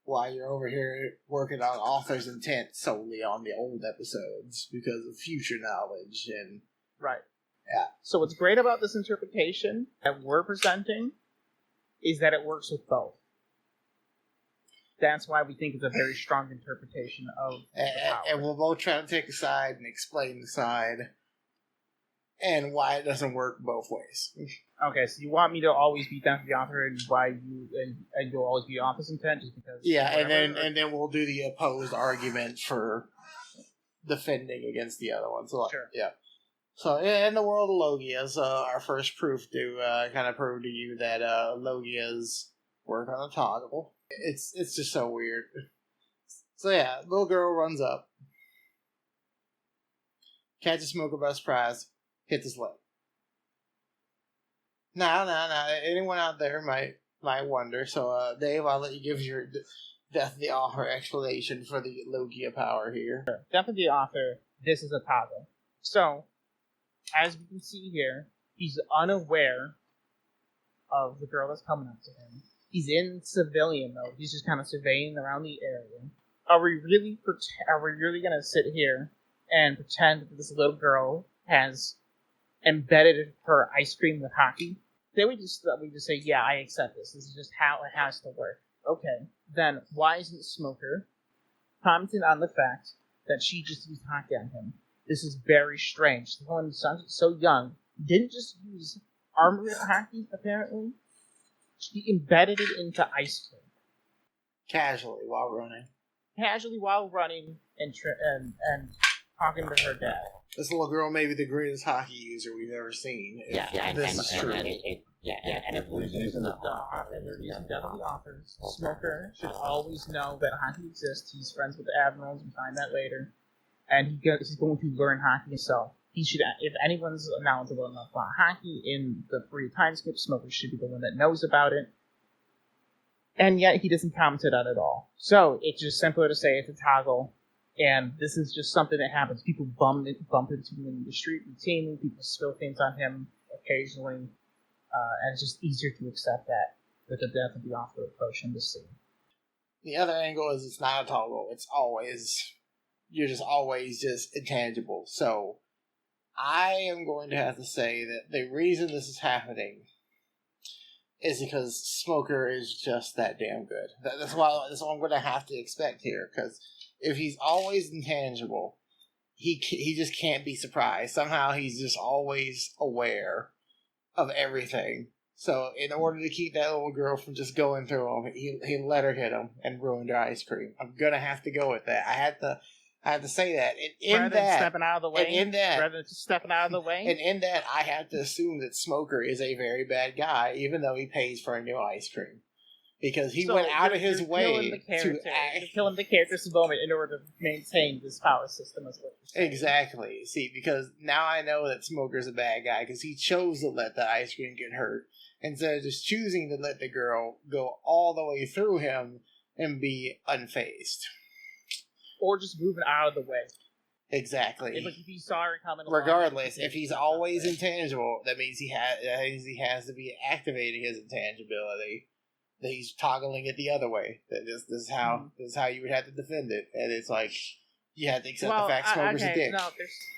while you're over here working on author's intent solely on the old episodes because of future knowledge and right. Yeah. So what's great about this interpretation that we're presenting is that it works with both. That's why we think it's a very strong interpretation of the power. And we'll both try to take a side and explain the side and why it doesn't work both ways. Okay, so you want me to always be down to the author and why you'll always be author's intent just because. Yeah, and then we'll do the opposed argument for defending against the other one. So sure. Yeah. So, in the world of Logias, our first proof to kind of prove to you that Logias work on a toggle. It's just so weird. So yeah, little girl runs up, catches Smoker by surprise, hits his leg. Now, anyone out there might wonder. So, Dave, I'll let you give your Death of the Author explanation for the Logia power here. Death of the Author, this is a toggle. So, as we can see here, he's unaware of the girl that's coming up to him. He's in civilian mode. He's just kind of surveying around the area. Are we really going to sit here and pretend that this little girl has embedded her ice cream with hockey? Then we just say, yeah, I accept this. This is just how it has to work. Okay, then why isn't Smoker commenting on the fact that she just used hockey on him? This is very strange. The one so young didn't just use armored hockey, apparently. She embedded it into ice cream. Casually while running and talking to her dad. This little girl may be the greatest hockey user we've ever seen. This is true. And if we're using the Death of the Authors, Smoker should always know that hockey exists. He's friends with the Admirals, we find that later. And he's going to learn hockey himself. He should, if anyone's knowledgeable enough about hockey in the free time skip, Smoker should be the one that knows about it. And yet he doesn't comment on it at all. So it's just simpler to say it's a toggle, and this is just something that happens. People bump into him in the street routinely. People spill things on him occasionally, and it's just easier to accept that with the Death of the Author approach in the scene. The other angle is it's not a toggle. You're just always just intangible. So I am going to have to say that the reason this is happening is because Smoker is just that damn good. That's what I'm going to have to expect here. Because if he's always intangible, he just can't be surprised. Somehow he's just always aware of everything. So in order to keep that little girl from just going through him, he let her hit him and ruined her ice cream. I'm gonna have to go with that. I had to say that. Rather than stepping out of the way. And in that, I have to assume that Smoker is a very bad guy, even though he pays for a new ice cream. Because he went out of his way to killing the character's moment in order to maintain this power system as well. Exactly. See, because now I know that Smoker's a bad guy, because he chose to let the ice cream get hurt, instead of just choosing to let the girl go all the way through him and be unfazed. Or just moving out of the way. Exactly. If he saw her coming along, regardless, if he's always intangible, that means he has to be activating his intangibility. That he's toggling it the other way. That this is how you would have to defend it, and it's like you have to accept the fact Smoker's a dick. No,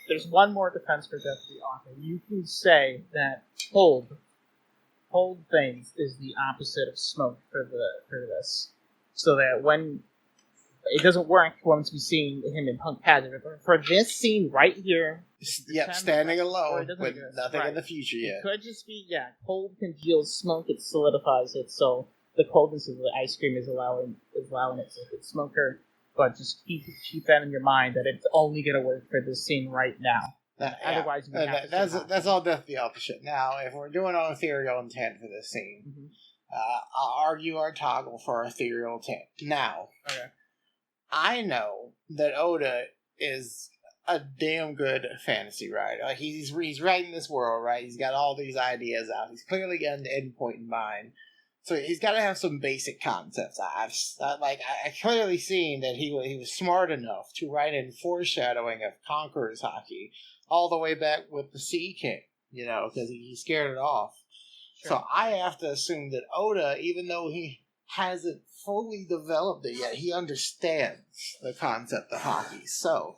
there's one more defense for Death of the Author. You can say that hold things is the opposite of smoke for this, so that when it doesn't work for him to be seeing him in punk pageant. But for this scene right here, standing alone with nothing in the future yet. It could just be cold congeals smoke. It solidifies it, so the coldness of the ice cream is allowing it to hit Smoker. But just keep that in your mind that it's only going to work for this scene right now. Otherwise, that's all Death of the Author shit. Now, if we're doing an ethereal intent for this scene, I'll argue our toggle for ethereal intent. Now, I know that Oda is a damn good fantasy writer. Like he's writing this world, right? He's got all these ideas out. He's clearly got an end point in mind. So he's got to have some basic concepts. I clearly seen that he was smart enough to write in foreshadowing of Conqueror's hockey all the way back with the Sea King, because he scared it off. Sure. So I have to assume that Oda, even though he hasn't fully developed it yet, he understands the concept of hockey. So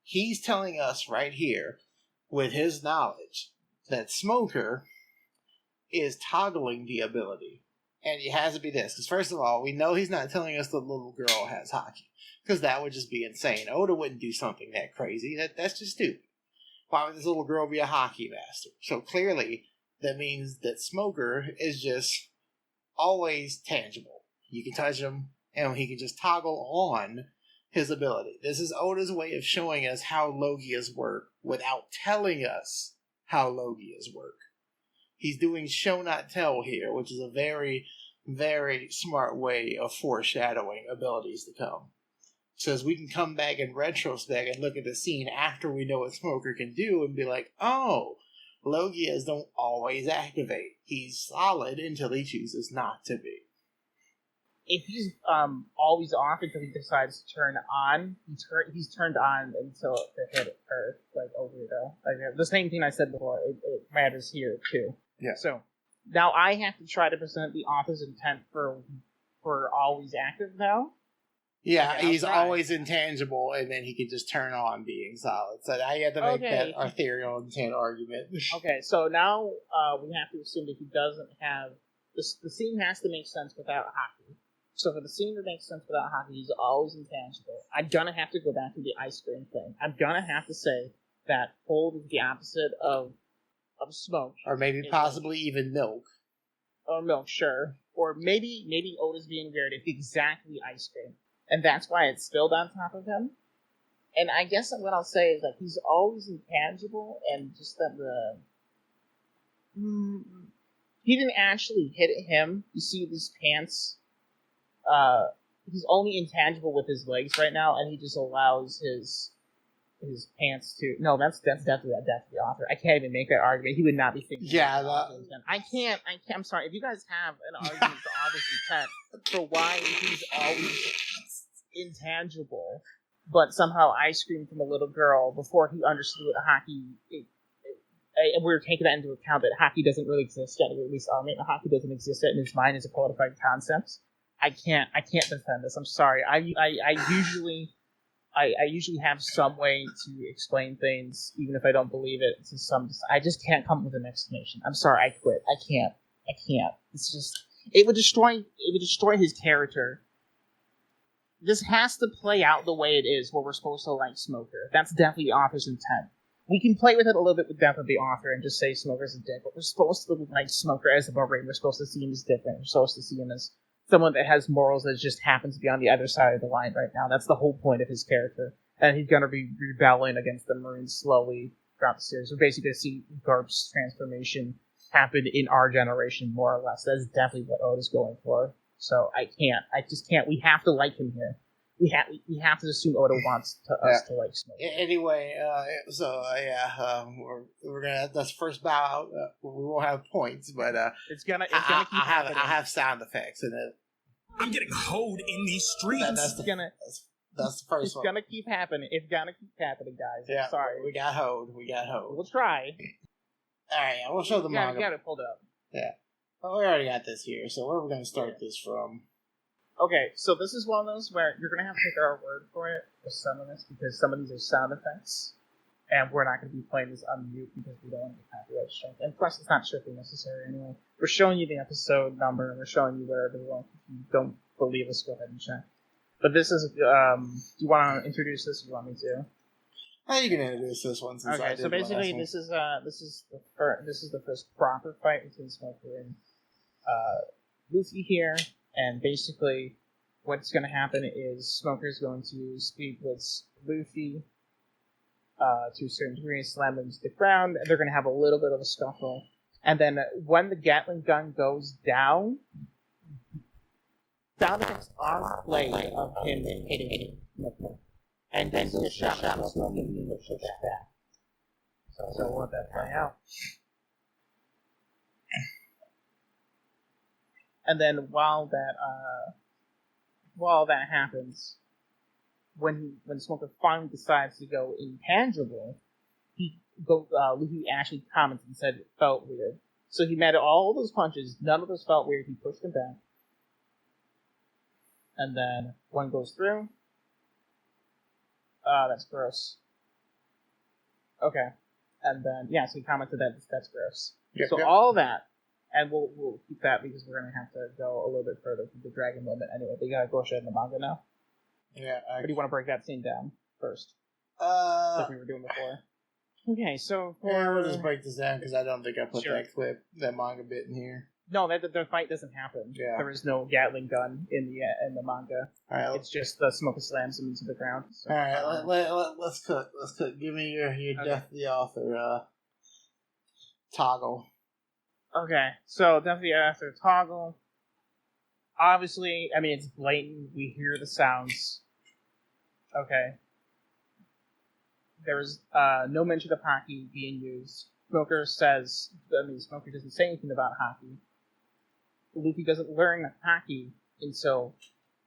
he's telling us right here, with his knowledge, that Smoker is toggling the ability. And it has to be this, because first of all, we know he's not telling us the little girl has hockey, because that would just be insane. Oda wouldn't do something that crazy. That's just stupid. Why would this little girl be a hockey master? So clearly, that means that Smoker is just always tangible. You can touch him, and he can just toggle on his ability. This is Oda's way of showing us how Logias work without telling us how Logias work. He's doing show not tell here, which is a very, very smart way of foreshadowing abilities to come. So as we can come back in retrospect and look at the scene after we know what Smoker can do and be like, oh, Logias don't always activate. He's solid until he chooses not to be. If he's always off until he decides to turn on, he's turned on until the hit Earth, like over though. Like the same thing I said before, it matters here too. Yeah. So now I have to try to present the author's intent for always active now. Yeah, okay, he's always intangible, and then he can just turn on being solid. So now you have to make that ethereal intent argument. Okay, so now we have to assume that he doesn't have the scene has to make sense without hockey. So for the scene to make sense without hockey, he's always intangible. I'm gonna have to go back to the ice cream thing. I'm gonna have to say that cold is the opposite of smoke, or maybe possibly even milk. Or milk, sure. Or maybe Oda's being weird. It's exactly ice cream, and that's why it's spilled on top of him. And I guess what I'll say is that he's always intangible, and just that he didn't actually hit him. You see these pants. He's only intangible with his legs right now, and he just allows his pants to. No, that's definitely the author. I can't even make that argument. He would not be thinking. Yeah, I can't. I'm sorry. If you guys have an argument for author's intent for why he's always intangible, but somehow ice cream from a little girl before he understood what hockey. And we're taking that into account that hockey doesn't really exist yet. Or at least hockey doesn't exist yet in his mind as a codified concept. I can't defend this. I'm sorry. I usually have some way to explain things, even if I don't believe it. I just can't come up with an explanation. I'm sorry. I quit. I can't. It's just it would destroy his character. This has to play out the way it is, where we're supposed to like Smoker. That's definitely the author's intent. We can play with it a little bit with depth of the author and just say Smoker's a dick, but we're supposed to like Smoker as a barbarian. We're supposed to see him as different. We're supposed to see him as someone that has morals that just happens to be on the other side of the line right now. That's the whole point of his character. And he's going to be rebelling against the Marines slowly throughout the series. We're basically going to see Garp's transformation happen in our generation, more or less. That's definitely what Oda's going for. So I just can't. We have to like him here. We have to assume Oda wants us to like Smoke. Anyway, we're gonna that's first bow out. We won't have points, but it's gonna keep happening. I have sound effects in it. I'm getting hoed in these streets. That's the first it's one. It's gonna keep happening. It's gonna keep happening, guys. Yeah, I'm sorry. We got hoed. We'll try. All right, we'll show the manga. You got it pulled up. Yeah. Well, we already got this here, so where are we going to start this from? Okay, so this is one of those where you're going to have to take our word for it for some of this, because some of these are sound effects, and we're not going to be playing this on mute because we don't want to get copyright strike. And plus, it's not strictly necessary anyway. We're showing you the episode number, and we're showing you where everyone. If you don't believe us, go ahead and check. But this is, do you want to introduce this, or do you want me to? You can introduce this one since I did. So basically, this is the first proper fight between Smoker and Luffy here, and basically, what's going to happen is Smoker's going to speak with Luffy to a certain degree, slam him to the ground, and they're going to have a little bit of a scuffle. And then when the Gatling gun goes down, sound effects are played of him hitting Smoker. And then the shot of Smoker being pushed back. So we'll let that play out. And then while that happens, when Smoker finally decides to go intangible, Luffy actually commented and said it felt weird. So he met all those punches, none of those felt weird, he pushed him back. And then one goes through. That's gross. Okay. And then, so he commented that that's gross. Yep, so all that, and we'll keep that because we're going to have to go a little bit further through the dragon moment anyway. But you got to go ahead in the manga now. Yeah. Or do you want to break that scene down first? Like we were doing before. Okay, so we'll just break this down because I don't think I put that manga bit in here. No, the fight doesn't happen. Yeah. There is no Gatling gun in the manga. All right, It's just the smoke slams him into the ground. So, all right. Let's cook. Let's cook. Give me your Death of the Author toggle. Okay, so Death of the Author toggle. Obviously, I mean, it's blatant. We hear the sounds. Okay. There's no mention of hockey being used. Smoker doesn't say anything about hockey. Luffy doesn't learn hockey until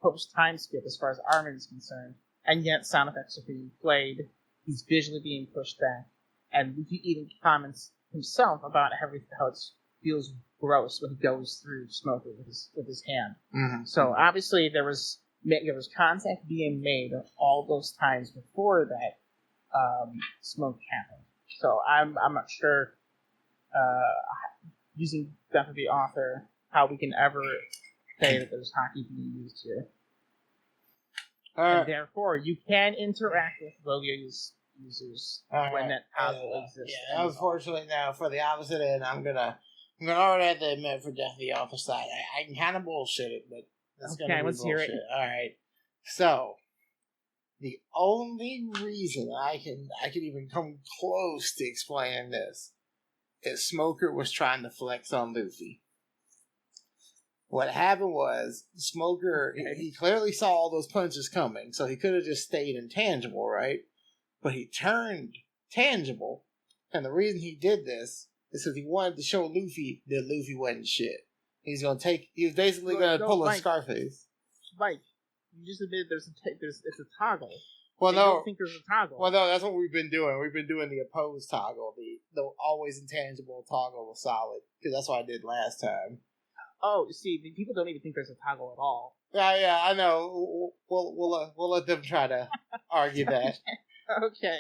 post-time skip as far as Armin is concerned. And yet sound effects are being played. He's visually being pushed back. And Luffy even comments himself about how it feels gross when he goes through Smoker with his hand. Mm-hmm. So obviously there was contact being made all those times before that smoke happened. So I'm not sure using Death of the Author how we can ever say that there's hockey being used here. And therefore you can interact with Logia users when that toggle exists. Yeah, unfortunately now for the opposite end I'm gonna already have to admit for Death of the Author side I can kind of bullshit it, but that's gonna be let's bullshit. hear it. Alright. So the only reason I can even come close to explaining this is Smoker was trying to flex on Luffy. What happened was Smoker he clearly saw all those punches coming, so he could have just stayed intangible, right? But he turned tangible, and the reason he did this is because he wanted to show Luffy that Luffy wasn't shit. He was basically going to pull a Scarface. Mike, you just admitted it's a toggle. Well, no. I don't think there's a toggle. Well, no, that's what we've been doing. We've been doing the opposed toggle. The always intangible toggle was solid, because that's what I did last time. Oh, see, people don't even think there's a toggle at all. Yeah, I know. We'll let them try to argue that. Okay,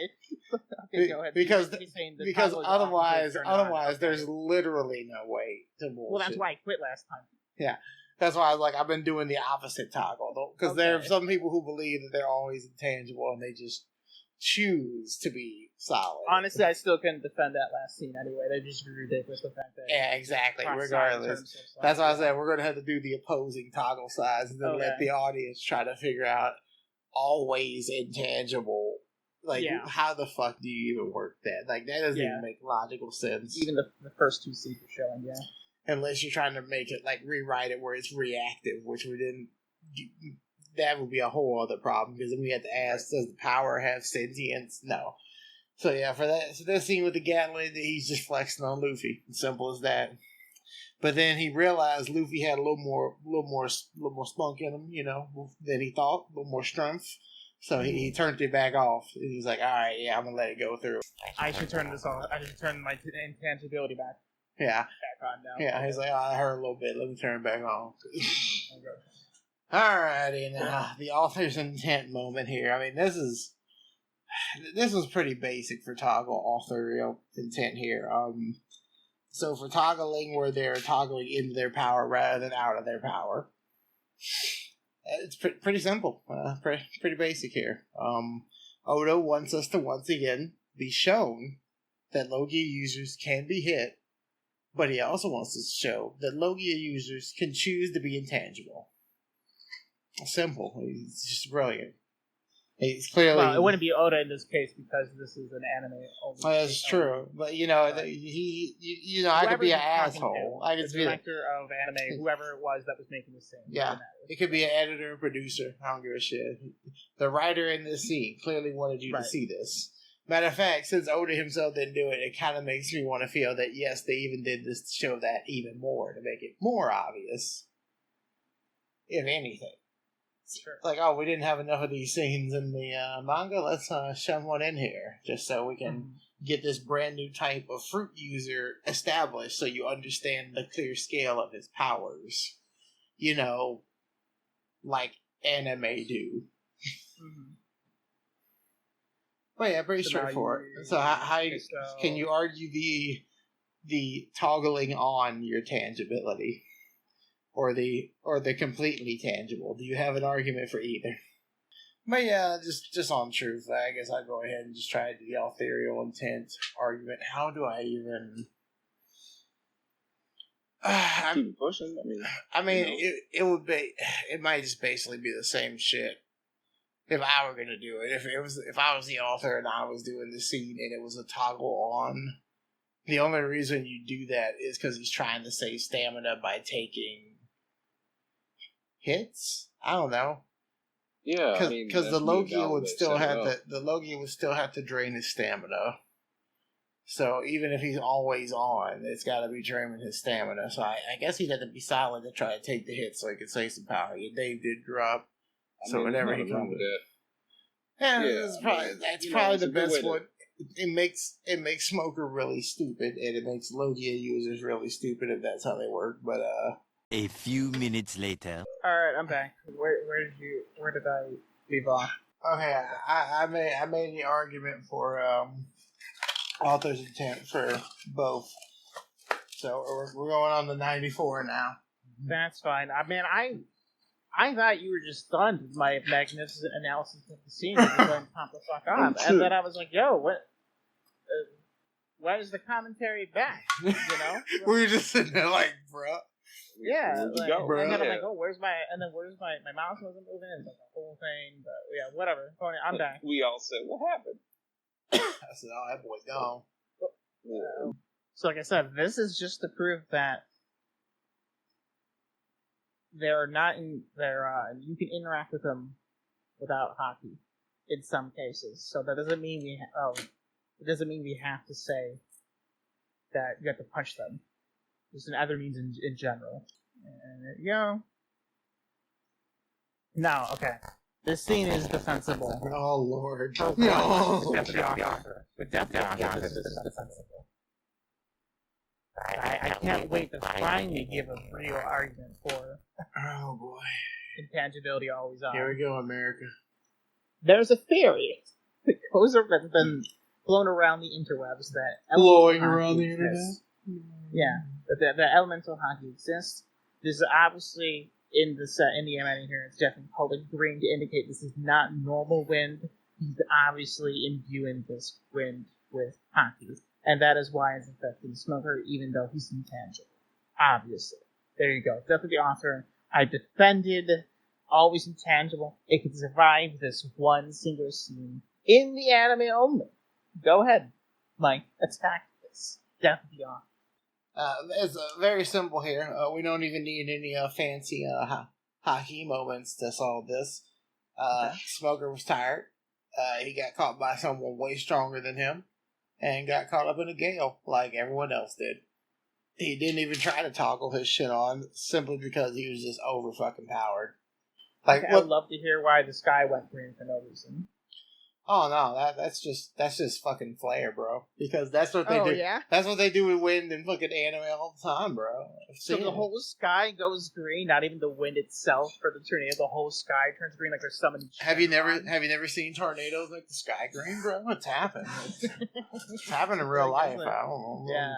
go ahead. Because otherwise, there's literally no way to bullshit. Well, that's why I quit last time. Yeah, that's why I was like, I've been doing the opposite toggle, though, because there are some people who believe that they're always intangible and they just choose to be solid. Honestly, I still couldn't defend that last scene anyway. They just ridiculous the fact that. Yeah, exactly. Regardless, that's why I said we're going to have to do the opposing toggle sides and then let the audience try to figure out always intangible. Like, how the fuck do you even work that? Like, that doesn't even make logical sense. Even the first two scenes are showing, unless you're trying to make it, like, rewrite it where it's reactive, which we didn't. That would be a whole other problem, because then we have to ask, does the power have sentience? No. So, yeah, for that scene with the Gatling, he's just flexing on Luffy. Simple as that. But then he realized Luffy had a little more spunk in him, than he thought, a little more strength. So he turned it back off. He's like, all right, I'm going to let it go through. I should turn this off. I should turn my intangibility back. Yeah. Back on now. Yeah, he's like, I heard a little bit. Let me turn it back on. Alrighty, now, the author's intent moment here. I mean, this was pretty basic for toggle author intent here. So for toggling where they're toggling into their power rather than out of their power. It's pretty simple, pretty basic here. Oda wants us to once again be shown that Logia users can be hit, but he also wants us to show that Logia users can choose to be intangible. Simple. He's just brilliant. He's clearly. Well, it wouldn't be Oda in this case because this is an anime. That's true, but I could be an asshole. I could be the director of anime, whoever it was that was making this scene. Yeah, it could be an editor, or producer. I don't give a shit. The writer in this scene clearly wanted you to see this. Matter of fact, since Oda himself didn't do it, it kind of makes me want to feel that yes, they even did this to show that even more to make it more obvious, if anything. Sure. Like, we didn't have enough of these scenes in the manga. Let's shove one in here, just so we can get this brand new type of fruit user established, so you understand the clear scale of his powers. Like anime do. But yeah, pretty straightforward. So how can you argue the toggling on your tangibility? Or the completely tangible? Do you have an argument for either? But yeah, just on truth, I guess I'd go ahead and just try to do the authorial intent argument. How do I even... Keep pushing. I mean, it would be. It might just basically be the same shit. If I were gonna do it, if I was the author and I was doing the scene and it was a toggle on, the only reason you do that is because he's trying to save stamina by taking hits. I don't know. Yeah, because the Logia would still have to drain his stamina. So even if he's always on, it's got to be draining his stamina. So I guess he'd have to be solid to try to take the hit so he could save some power. Yeah, Dave did drop. So whenever he comes with it, that's probably the best one. It makes Smoker really stupid, and it makes Logia users really stupid if that's how they work. But a few minutes later. All right, I'm back. Where did I leave off? Okay, I made the argument for author's intent for both. So we're going on to 94 now. That's fine. I mean, I thought you were just stunned with my magnificent analysis of the scene and going to pop the fuck off. And then I was like, yo, what? Why is the commentary back? You know? We were just sitting there like, bro. Yeah. Like, bro? And then I'm like, oh, where's my mouse wasn't moving. It's like the whole thing. But yeah, whatever. I'm back. We all said, what happened? I said, oh, that boy gone. So like I said, this is just to prove that they're not in you can interact with them without hockey in some cases. So that doesn't mean we have to say that you have to punch them. Just in other means in general. And there you go. Now, okay. This scene is defensible. Oh Lord. No. With Death the Author, this is defensible. I can't wait to finally give a real argument for oh boy. intangibility always on. Here we go, America. There's a theory that that's been blown around the interwebs that blowing around the internet. Yeah, that the elemental hockey exists. This is obviously in the animating here. It's definitely public green to indicate this is not normal wind. He's obviously imbuing this wind with hockey. And that is why it's affecting Smoker, even though he's intangible. Obviously. There you go. Death of the Author. I defended always intangible. It could survive this one single scene in the anime only. Go ahead, Mike. Attack this. Death of the Author. It's very simple here. We don't even need any fancy hockey moments to solve this. Okay. Smoker was tired. He got caught by someone way stronger than him. And got caught up in a gale like everyone else did. He didn't even try to toggle his shit on simply because he was just over fucking powered. Like, I would love to hear why the sky went green for no reason. Oh no, that's just fucking flair, bro. Because that's what they do. Yeah? That's what they do with wind and fucking anime all the time, bro. So the whole sky goes green, not even the wind itself for the tornado. The whole sky turns green like there's summoning. Have you never seen tornadoes like the sky green, bro? It's happened. It's happened in real life. I don't know. Yeah,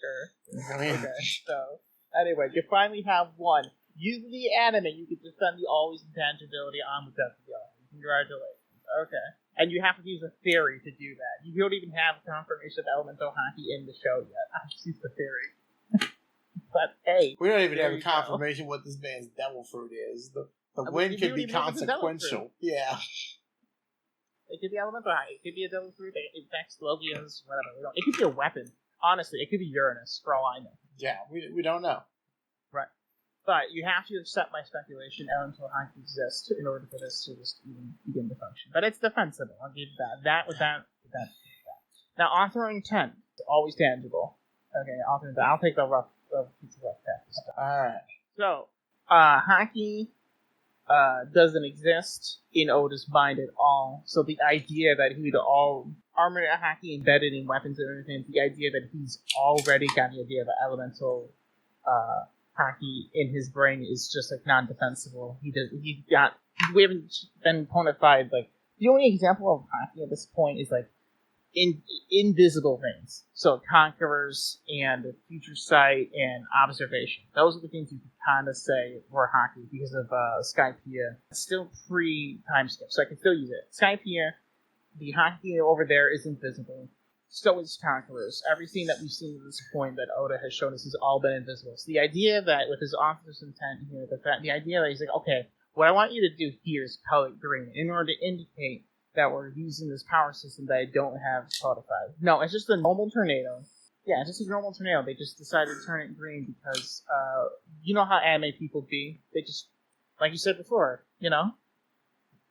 sure. I mean, okay, so anyway, you finally have one. Use the anime. You can defend the always intangibility on the Death of the Author. Congratulations. Okay. And you have to use a theory to do that. You don't even have confirmation of elemental hockey in the show yet. I just used the theory. But hey, we don't even have a confirmation what this man's devil fruit is. The wind could be consequential. Yeah. It could be elemental hockey. It could be a devil fruit. It affects Logians, whatever. It could be a weapon. Honestly, it could be Uranus, for all I know. Yeah, we don't know. Right. But you have to accept my speculation. Elemental hockey exists in order for this to just even begin to function. But it's defensible. I'll give you that. That with that. Now, author intent is always tangible. Okay, author intent. I'll take the rough piece of rough text. Alright. So, hockey doesn't exist in Oda's mind at all. So the idea that he'd all armored hockey embedded in weapons and everything, the idea that he's already got the idea of elemental hockey in his brain is just like non-defensible. We haven't been quantified. Like the only example of hockey at this point is like invisible things. So conquerors and future sight and observation. Those are the things you can kind of say were hockey because of Skypiea. It's still pre-time skip, so I can still use it. Skypiea, the hockey over there is invisible. so is Conquerors. Everything that we've seen to this point that Oda has shown us has all been invisible. So the idea that with his officer's intent here, the idea that he's like, okay, what I want you to do here is color it green in order to indicate that we're using this power system that I don't have codified. No, it's just a normal tornado. Yeah, it's just a normal tornado. They just decided to turn it green because, you know how anime people be. They just, like you said before, you know?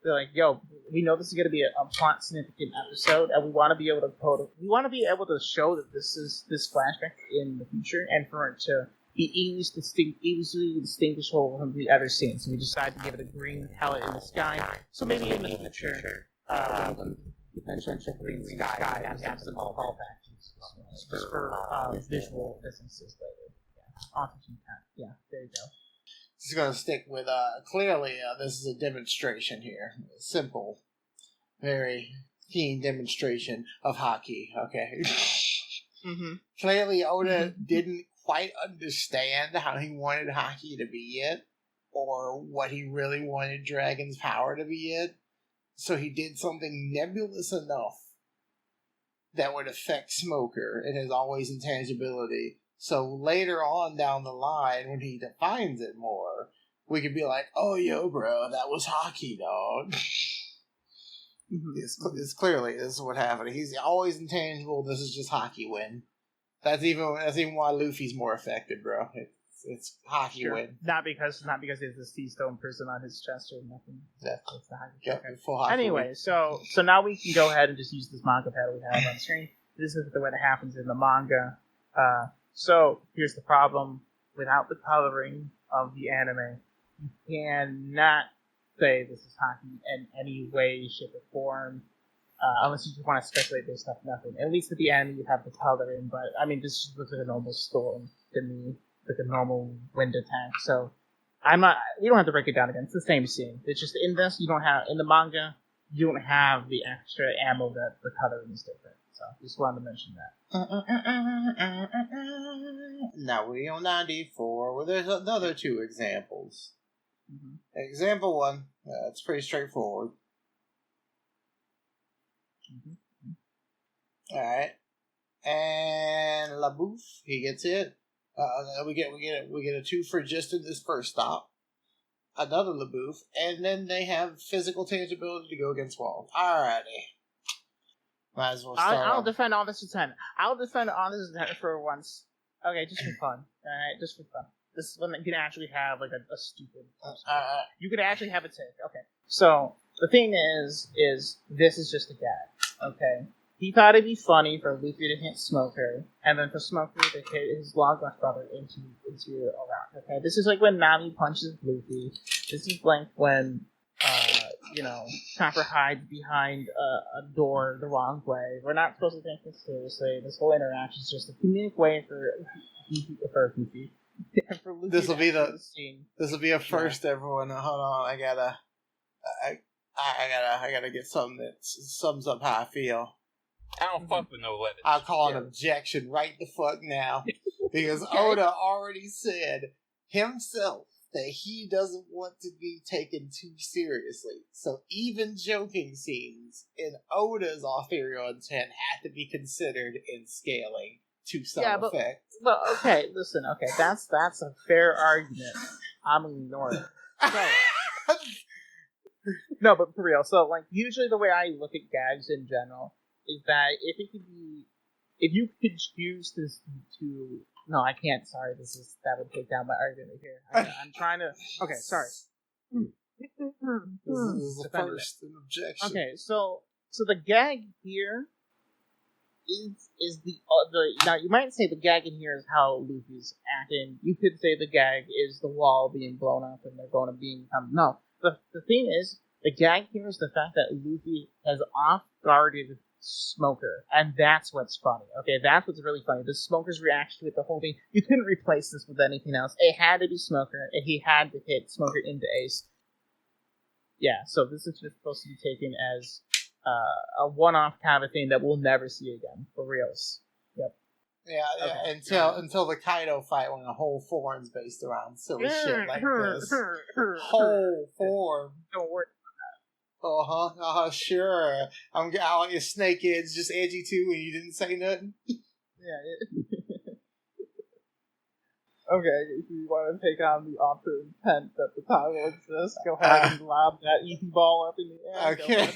They're like, yo, we know this is going to be a plot significant episode, and we want to be able to show that this is this flashback in the future, and for it to be easily distinguishable from the other scenes. So we decided to give it a green palette in the sky. So maybe in the future, potential green sky have some callbacks just for visual businesses later. Yeah, yeah, there you go. Just going to stick with, clearly, this is a demonstration here. A simple, very keen demonstration of hockey, okay? Mm-hmm. Clearly, Oda didn't quite understand how he wanted hockey to be yet, or what he really wanted Dragon's power to be yet, so he did something nebulous enough that would affect Smoker and his always intangibility. So later on down the line, when he defines it more, we could be like, oh, yo, bro, that was hockey, dog. It's clearly, this is what happened. He's always intangible, this is just hockey win. That's even why Luffy's more effective, bro. It's hockey win. Not because he has this T-stone prison on his chest or nothing. Exactly. It's the hockey. Yep, Okay. full hockey Anyway, win. so now we can go ahead and just use this manga pad we have on screen. This is the way that happens in the manga. So here's the problem: without the coloring of the anime, you cannot say this is hockey in any way, shape, or form, unless you just want to speculate based off nothing. At least at the end, you have the coloring, but I mean, this just looks like a normal storm to me, like a normal wind attack. So we don't have to break it down again. It's the same scene. It's just in this, you don't have in the manga, you don't have the extra ammo that the coloring is different. So just wanted to mention that. Now we're on 94. Well, there's another two examples. Mm-hmm. Example one, it's pretty straightforward. Mm-hmm. All right, and LaBouffe, he gets it. We get a 2 for just in this first stop. Another LaBouffe, and then they have physical tangibility to go against walls. Alrighty. Might as well start. I'll defend all this intent. I'll defend all this intent for once. Okay, just for fun. Alright, just for fun. This is when you can actually have like a stupid. You could actually have a take. Okay. So the thing is this is just a gag. Okay. He thought it'd be funny for Luffy to hit Smoker, and then for Smoker to hit his long-lost brother into a rock. Okay. This is like when Nami punches Luffy. This is like when Chopper hides behind a door the wrong way. We're not supposed to take this seriously. This whole interaction is just a comedic way for Goofy. For Luffy This will be a first, yeah. everyone. Hold on, I gotta get something that sums up how I feel. I don't fuck with no lettuce. I'll call an objection right the fuck now, because Oda already said himself that he doesn't want to be taken too seriously. So even joking scenes in Oda's authorial intent have to be considered in scaling to some effect. Well, okay, listen, okay, that's a fair argument. I'm gonna ignore it. So, no, but for real, so like usually the way I look at gags in general is that if you could choose this to no, I can't. Sorry, that would take down my argument here. I'm trying to. Okay, sorry. This is the first objection. Okay, so the gag here is the now you might say the gag in here is how Luffy's acting. You could say the gag is the wall being blown up and they're going to become no. The thing is the gag here is the fact that Luffy has off-guarded Smoker, and that's what's funny. Okay, that's what's really funny. The Smoker's reaction to it, the whole thing. You couldn't replace this with anything else. It had to be Smoker, and he had to hit Smoker into Ace. Yeah, so this is just supposed to be taken as a one-off kind of thing that we'll never see again, for reals. Yep. Yeah, okay. Until the Kaido fight when the whole form's based around silly shit like this. Whole form. Don't worry. Sure. I'm out. Your snakehead's just edgy too, and you didn't say nothing. Yeah. Okay, if you want to take on the author intent that the title exists, go ahead and lob that easy ball up in the air. Okay,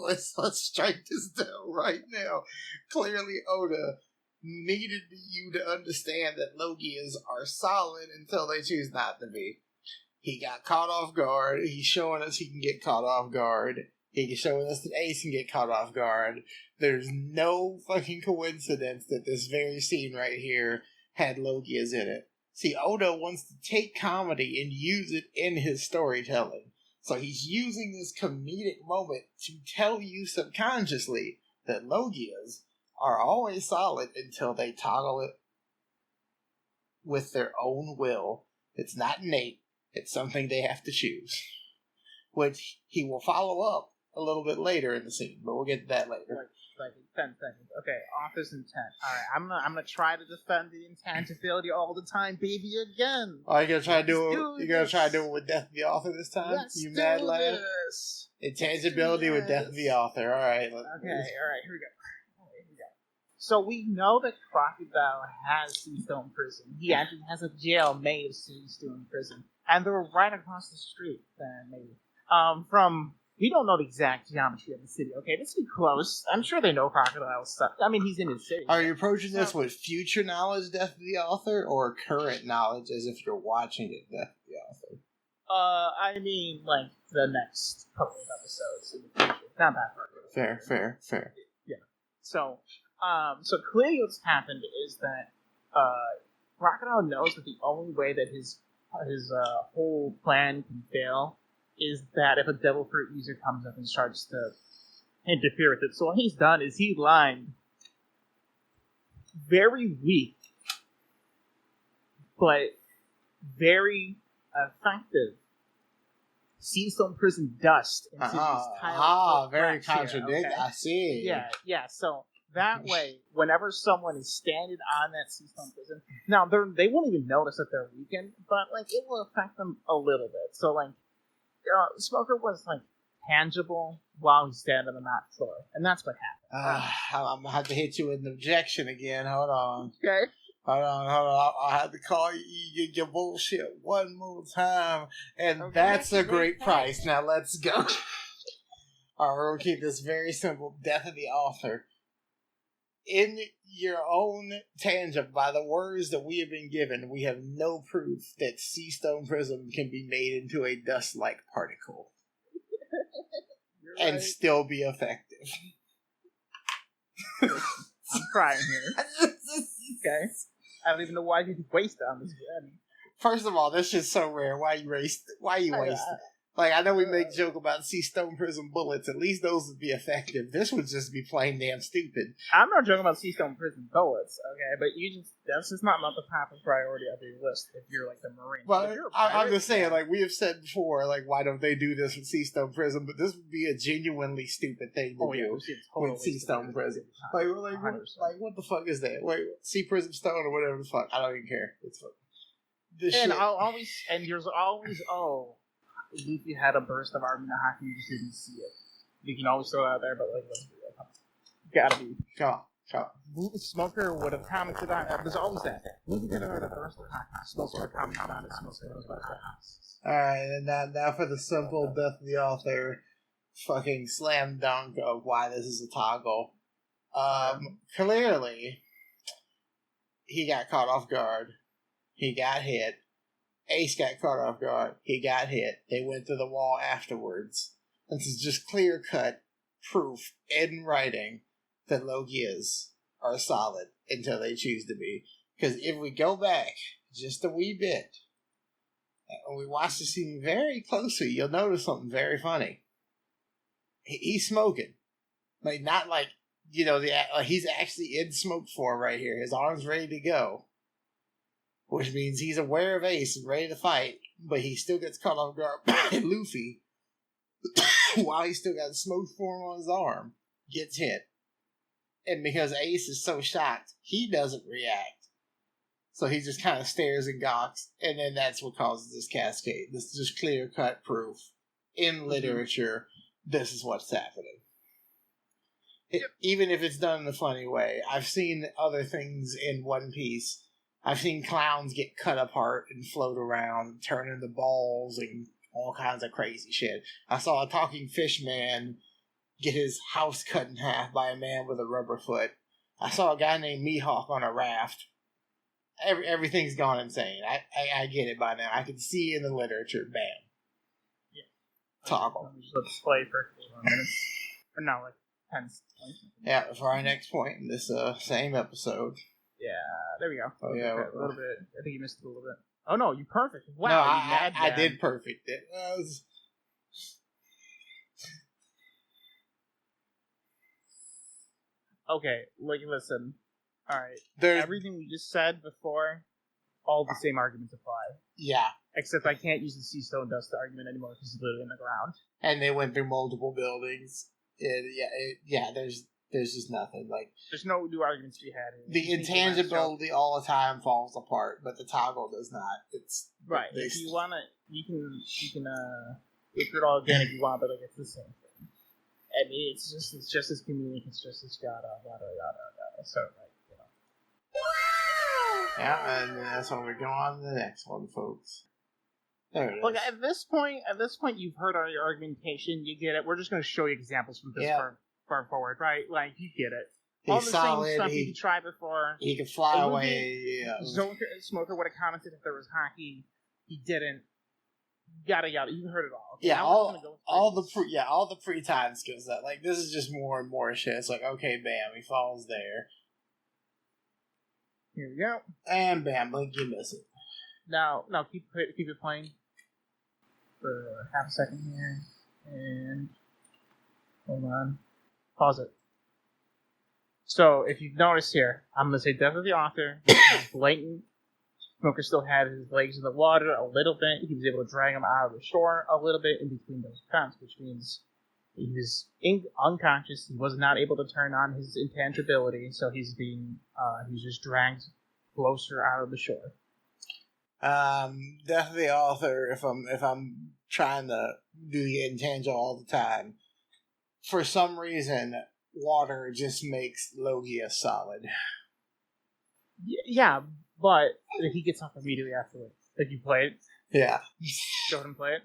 let's strike this down right now. Clearly, Oda needed you to understand that Logias are solid until they choose not to be. He got caught off guard. He's showing us he can get caught off guard. He's showing us that Ace can get caught off guard. There's no fucking coincidence that this very scene right here had Logias in it. See, Oda wants to take comedy and use it in his storytelling. So he's using this comedic moment to tell you subconsciously that Logias are always solid until they toggle it with their own will. It's not innate. It's something they have to choose. Which he will follow up a little bit later in the scene, but we'll get to that later. Like 10 seconds. Okay, author's intent. Alright, I'm gonna try to defend the intangibility all the time, baby, again. Oh, you're gonna try to do it? You're gonna try to do it with Death of the Author this time? Let's you mad lad? this. Intangibility with Death of the Author. Alright. Okay, alright, here we go. So we know that Crocodile has Seastone Prison. He actually has a jail made of Seastone Prison. And they're right across the street, maybe. We don't know the exact geometry of the city, okay? Let's be close. I'm sure they know Crocodile stuff. I mean, he's in his city. Are you approaching this with future knowledge, Death of the Author, or current knowledge as if you're watching it, Death of the Author? I mean, like, the next couple of episodes in the future. Not that far. Fair. Yeah. So clearly what's happened is that, Crocodile knows that the only way that his whole plan can fail is that if a Devil Fruit user comes up and starts to interfere with it. So what he's done is he lined very weak, but very effective Seastone Prison dust into these tile. Very contradictory. Okay? I see. Yeah. So that way, whenever someone is standing on that Seastone Prison, now they won't even notice that they're weakened, but like it will affect them a little bit. So like, Smoker was like tangible while he's standing on the mat floor, and that's what happened. I'm gonna have to hit you with an objection again. Hold on. Okay. Hold on. I'll have to call you your bullshit one more time, and that's a great price. Now let's go. Alright, we're gonna keep this very simple. Death of the Author. In your own tangent, by the words that we have been given, we have no proof that Seastone Prism can be made into a dust-like particle and still be effective. I'm crying here. Okay. I don't even know why you waste it on this game. First of all, this shit's so rare. Why you waste it? Like, I know we make joke about Seastone Prison bullets. At least those would be effective. This would just be plain damn stupid. I'm not joking about Seastone Prison bullets, okay? But that's just not the top of priority of your list if you're like the Marine. Well, I'm just saying, like, we have said before, like, why don't they do this with Seastone Prison? But this would be a genuinely stupid thing to do with Seastone Prison. Like, what the fuck is that? Wait, Sea Prism Stone or whatever the fuck. I don't even care. It's fun. There's always, Luffy had a burst of Army, how come you just didn't see it? You can always throw it out there, but like, let's be real. Gotta be. Come on. Smoker would have commented on it. There's always that. Luffy could have heard a burst of Haki. Smoker would have commented on it. Smoker knows about it. Alright, and now for the simple Death of the Author fucking slam dunk of why this is a toggle. Clearly, he got caught off guard. He got hit. Ace got caught off guard. He got hit. They went to the wall afterwards. This is just clear-cut proof in writing that Logias are solid until they choose to be. Because if we go back just a wee bit, and we watch the scene very closely, you'll notice something very funny. He's smoking. Like, not like, he's actually in smoke form right here. His arm's ready to go. Which means he's aware of Ace and ready to fight, but he still gets caught off guard by Luffy while he still got smoke form on his arm, gets hit. And because Ace is so shocked, he doesn't react. So he just kind of stares and gawks, and then that's what causes this cascade. This is just clear-cut proof in literature this is what's happening. Even if it's done in a funny way. I've seen other things in One Piece. I've seen clowns get cut apart and float around, turn into balls and all kinds of crazy shit. I saw a talking fish man get his house cut in half by a man with a rubber foot. I saw a guy named Mihawk on a raft. Everything's gone insane. I get it by now. I can see in the literature. Bam. Yeah. Toggle. Let's play for 4 minutes. Or no, like 10 points. Yeah, for our next point in this same episode. Yeah, there we go. Oh, yeah. A little bit. I think you missed it a little bit. Oh, no, you perfect. Wow, no, I did perfect. It was... Okay, like, listen. Alright. There's... Everything we just said before, all the same arguments apply. Yeah. Except I can't use the sea stone dust argument anymore because it's literally in the ground. And they went through multiple buildings. There's just nothing. Like, there's no new arguments to be had here. The intangibility all the time falls apart, but the toggle does not. It's right. If you wanna, you can go through it all again if you want, but like it's the same thing. I mean, it's just as convenient. It's just as yada. So like, you know. Yeah, and that's when we go on to the next one, folks. There it is. Look, at this point, you've heard our argumentation. You get it. We're just going to show you examples from this far forward, right? Like, you get it. He's all the solid. same stuff you could try before. He could fly away. Smoker would have commented if there was hockey. He didn't. Yada yada. You heard it all. Okay, yeah, all the pre-time skills. That like this is just more and more shit. It's like okay, bam, he falls there. Here we go. And bam, like you miss it. Now keep it playing for half a second here, and hold on, pause it. So if you've noticed here, I'm gonna say death of the author. Blatant. Smoker still had his legs in the water a little bit. He was able to drag him out of the shore a little bit in between those cuts, which means he was unconscious. He was not able to turn on his intangibility, so he's just dragged closer out of the shore. Death of the author. If I'm trying to do the intangible all the time, for some reason, water just makes Logia solid. Yeah, but he gets off immediately afterwards. Like you play it. Yeah. Show him play it.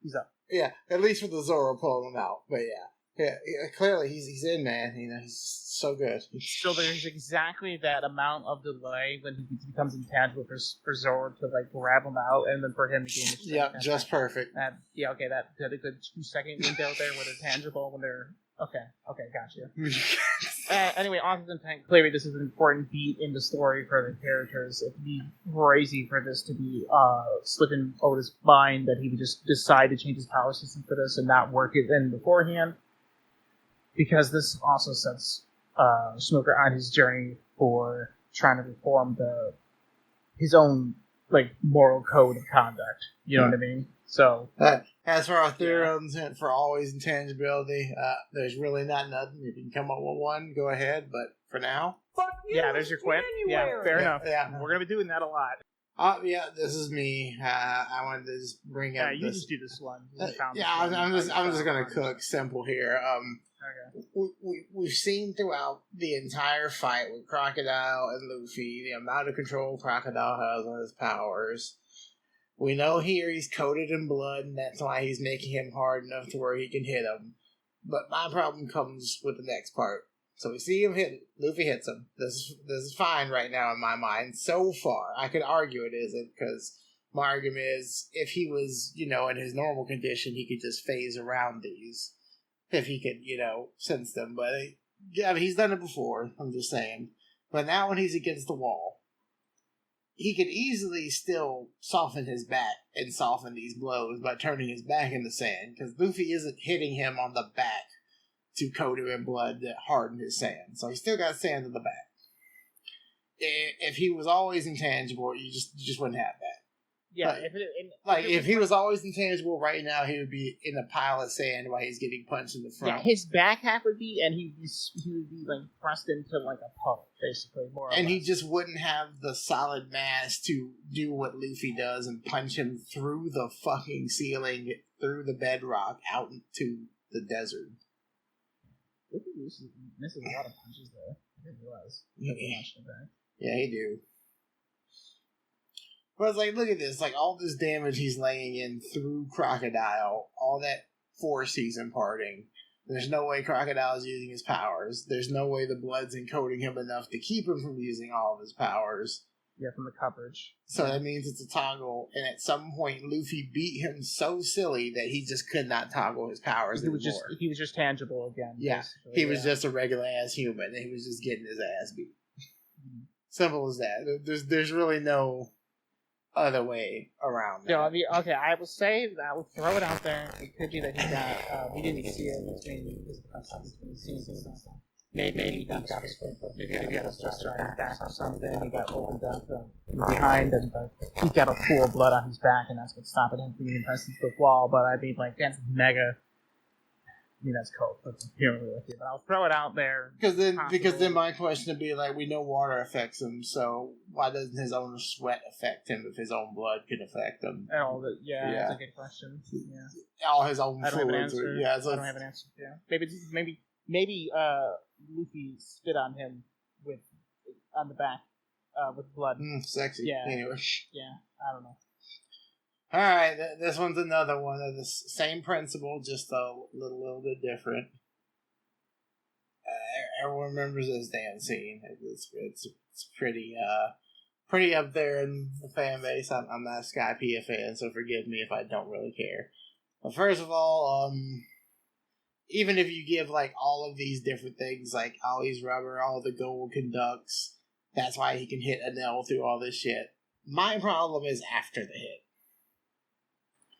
He's up. Yeah, at least with the Zoro pulling him out. But yeah, clearly he's in, man. You know, he's so good. So there's exactly that amount of delay when he becomes intangible for Zoro to like grab him out, and then for him to gain his strength. Yeah, just perfect. That a good 2-second window there where they're tangible when they're okay, gotcha. Anyway, author's intent. Clearly, this is an important beat in the story for the characters. It'd be crazy for this to be slipping Oda's mind that he would just decide to change his power system for this and not work it in beforehand. Because this also sets Smoker on his journey for trying to reform his own like moral code of conduct. You know what I mean? So as for our theorems and for always intangibility, there's really not nothing. If you can come up with one, go ahead. But for now, there's your quit. Yeah, fair enough. Yeah, we're gonna be doing that a lot. This is me. I wanted to just bring up. You just do this one. I'm just gonna cook simple here. Okay. We've seen throughout the entire fight with Crocodile and Luffy the amount of control Crocodile has on his powers. We know here he's coated in blood, and that's why he's making him hard enough to where he can hit him. But my problem comes with the next part. So we see him hit. Luffy hits him. This is fine right now in my mind. So far, I could argue it isn't, because my argument is if he was, in his normal condition, he could just phase around these. If he could, sense them. But he's done it before. I'm just saying. But now when he's against the wall, he could easily still soften his back and soften these blows by turning his back in the sand, because Luffy isn't hitting him on the back to coat him in blood to harden his sand. So he still got sand in the back. If he was always intangible, you just wouldn't have that. Yeah, if he was always intangible right now, he would be in a pile of sand while he's getting punched in the front. Yeah, his back half would be, and he would be like pressed into like a puddle, basically. More and or he less. just wouldn't have the solid mass to do what Luffy does and punch him through the fucking ceiling, through the bedrock, out into the desert. Luffy misses a lot of punches there. I didn't realize. Yeah, he do. But it's like, look at this. Like, all this damage he's laying in through Crocodile, all that force he's imparting. There's no way Crocodile's using his powers. There's no way the blood's encoding him enough to keep him from using all of his powers. Yeah, from the coverage. So that means it's a toggle, and at some point Luffy beat him so silly that he just could not toggle his powers anymore. He was just tangible again. Yeah, he was just a regular-ass human, and he was just getting his ass beat. Mm-hmm. Simple as that. There's really no other way around that. No, I mean, okay, I will say that I will throw it out there. It could be that he got, we didn't see it between the seasons. Maybe he got his foot, maybe he got his just right back or something. He got opened up behind, and he got a pool of blood on his back, and that's what's stopping him from being pressed into the wall. But I mean, like, that's mega. I mean, that's cool. That's with you, but I'll throw it out there. Because then my question would be like, we know water affects him, so why doesn't his own sweat affect him if his own blood could affect him? Yeah, that's a good question. Yeah, all his own I don't fluids. have an answer. I don't have an answer. Yeah, maybe Luffy spit on him on the back with blood. Sexy. Yeah. Anyway. Yeah, I don't know. Alright, this one's another one of the same principle, just a little bit different. Everyone remembers this damn scene. It's pretty up there in the fan base. I'm not a Skypiea fan, so forgive me if I don't really care. But first of all, even if you give like all of these different things, like all these rubber, all the gold conducts, that's why he can hit Enel through all this shit. My problem is after the hit.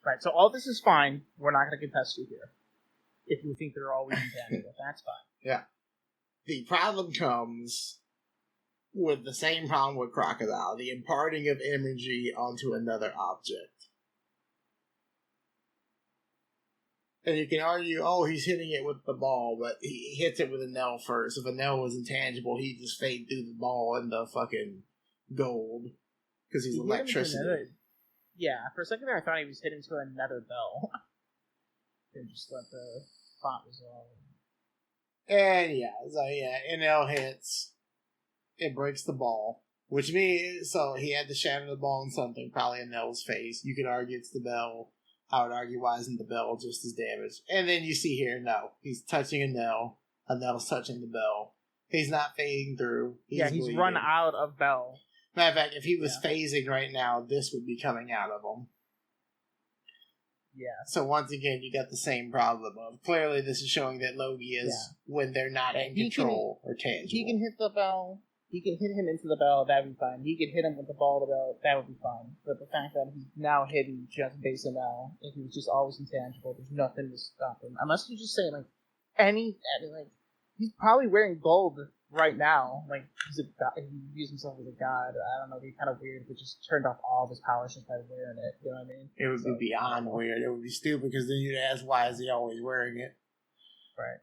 Right, so all this is fine. We're not going to contest you here. If you think they're always intangible, that's fine. Yeah. The problem comes with the same problem with Crocodile, the imparting of energy onto another object. And you can argue, he's hitting it with the ball, but he hits it with a nail first. If a nail was intangible, he'd just fade through the ball and the fucking gold. Because he's electricity. Yeah, for a second there I thought he was hitting to another bell. And just let the plot resolve. And NL hits. It breaks the ball. Which means, so he had to shatter the ball in something, probably in Nell's face. You could argue it's the bell. I would argue why isn't the bell just as damaged? And then you see here, no. He's touching a Nell's touching the bell. He's not fading through. He's bleeding. Run out of bell. Matter of fact, if he was phasing right now, this would be coming out of him. Yeah. So once again, you got the same problem of clearly this is showing that Logias, when they're not in control, or tangible. He can hit the bell. He can hit him into the bell. That would be fine. He could hit him with the ball of the bell. That would be fine. But the fact that he's now hidden just based on now, if he was just always intangible, there's nothing to stop him. Unless you just say he's probably wearing gold right now. Like he's a god. He views himself as a god. I don't know. It'd be kind of weird if it just turned off all of his powers just by wearing it. You know what I mean? It would be beyond weird. It would be stupid because then you'd ask, why is he always wearing it? Right.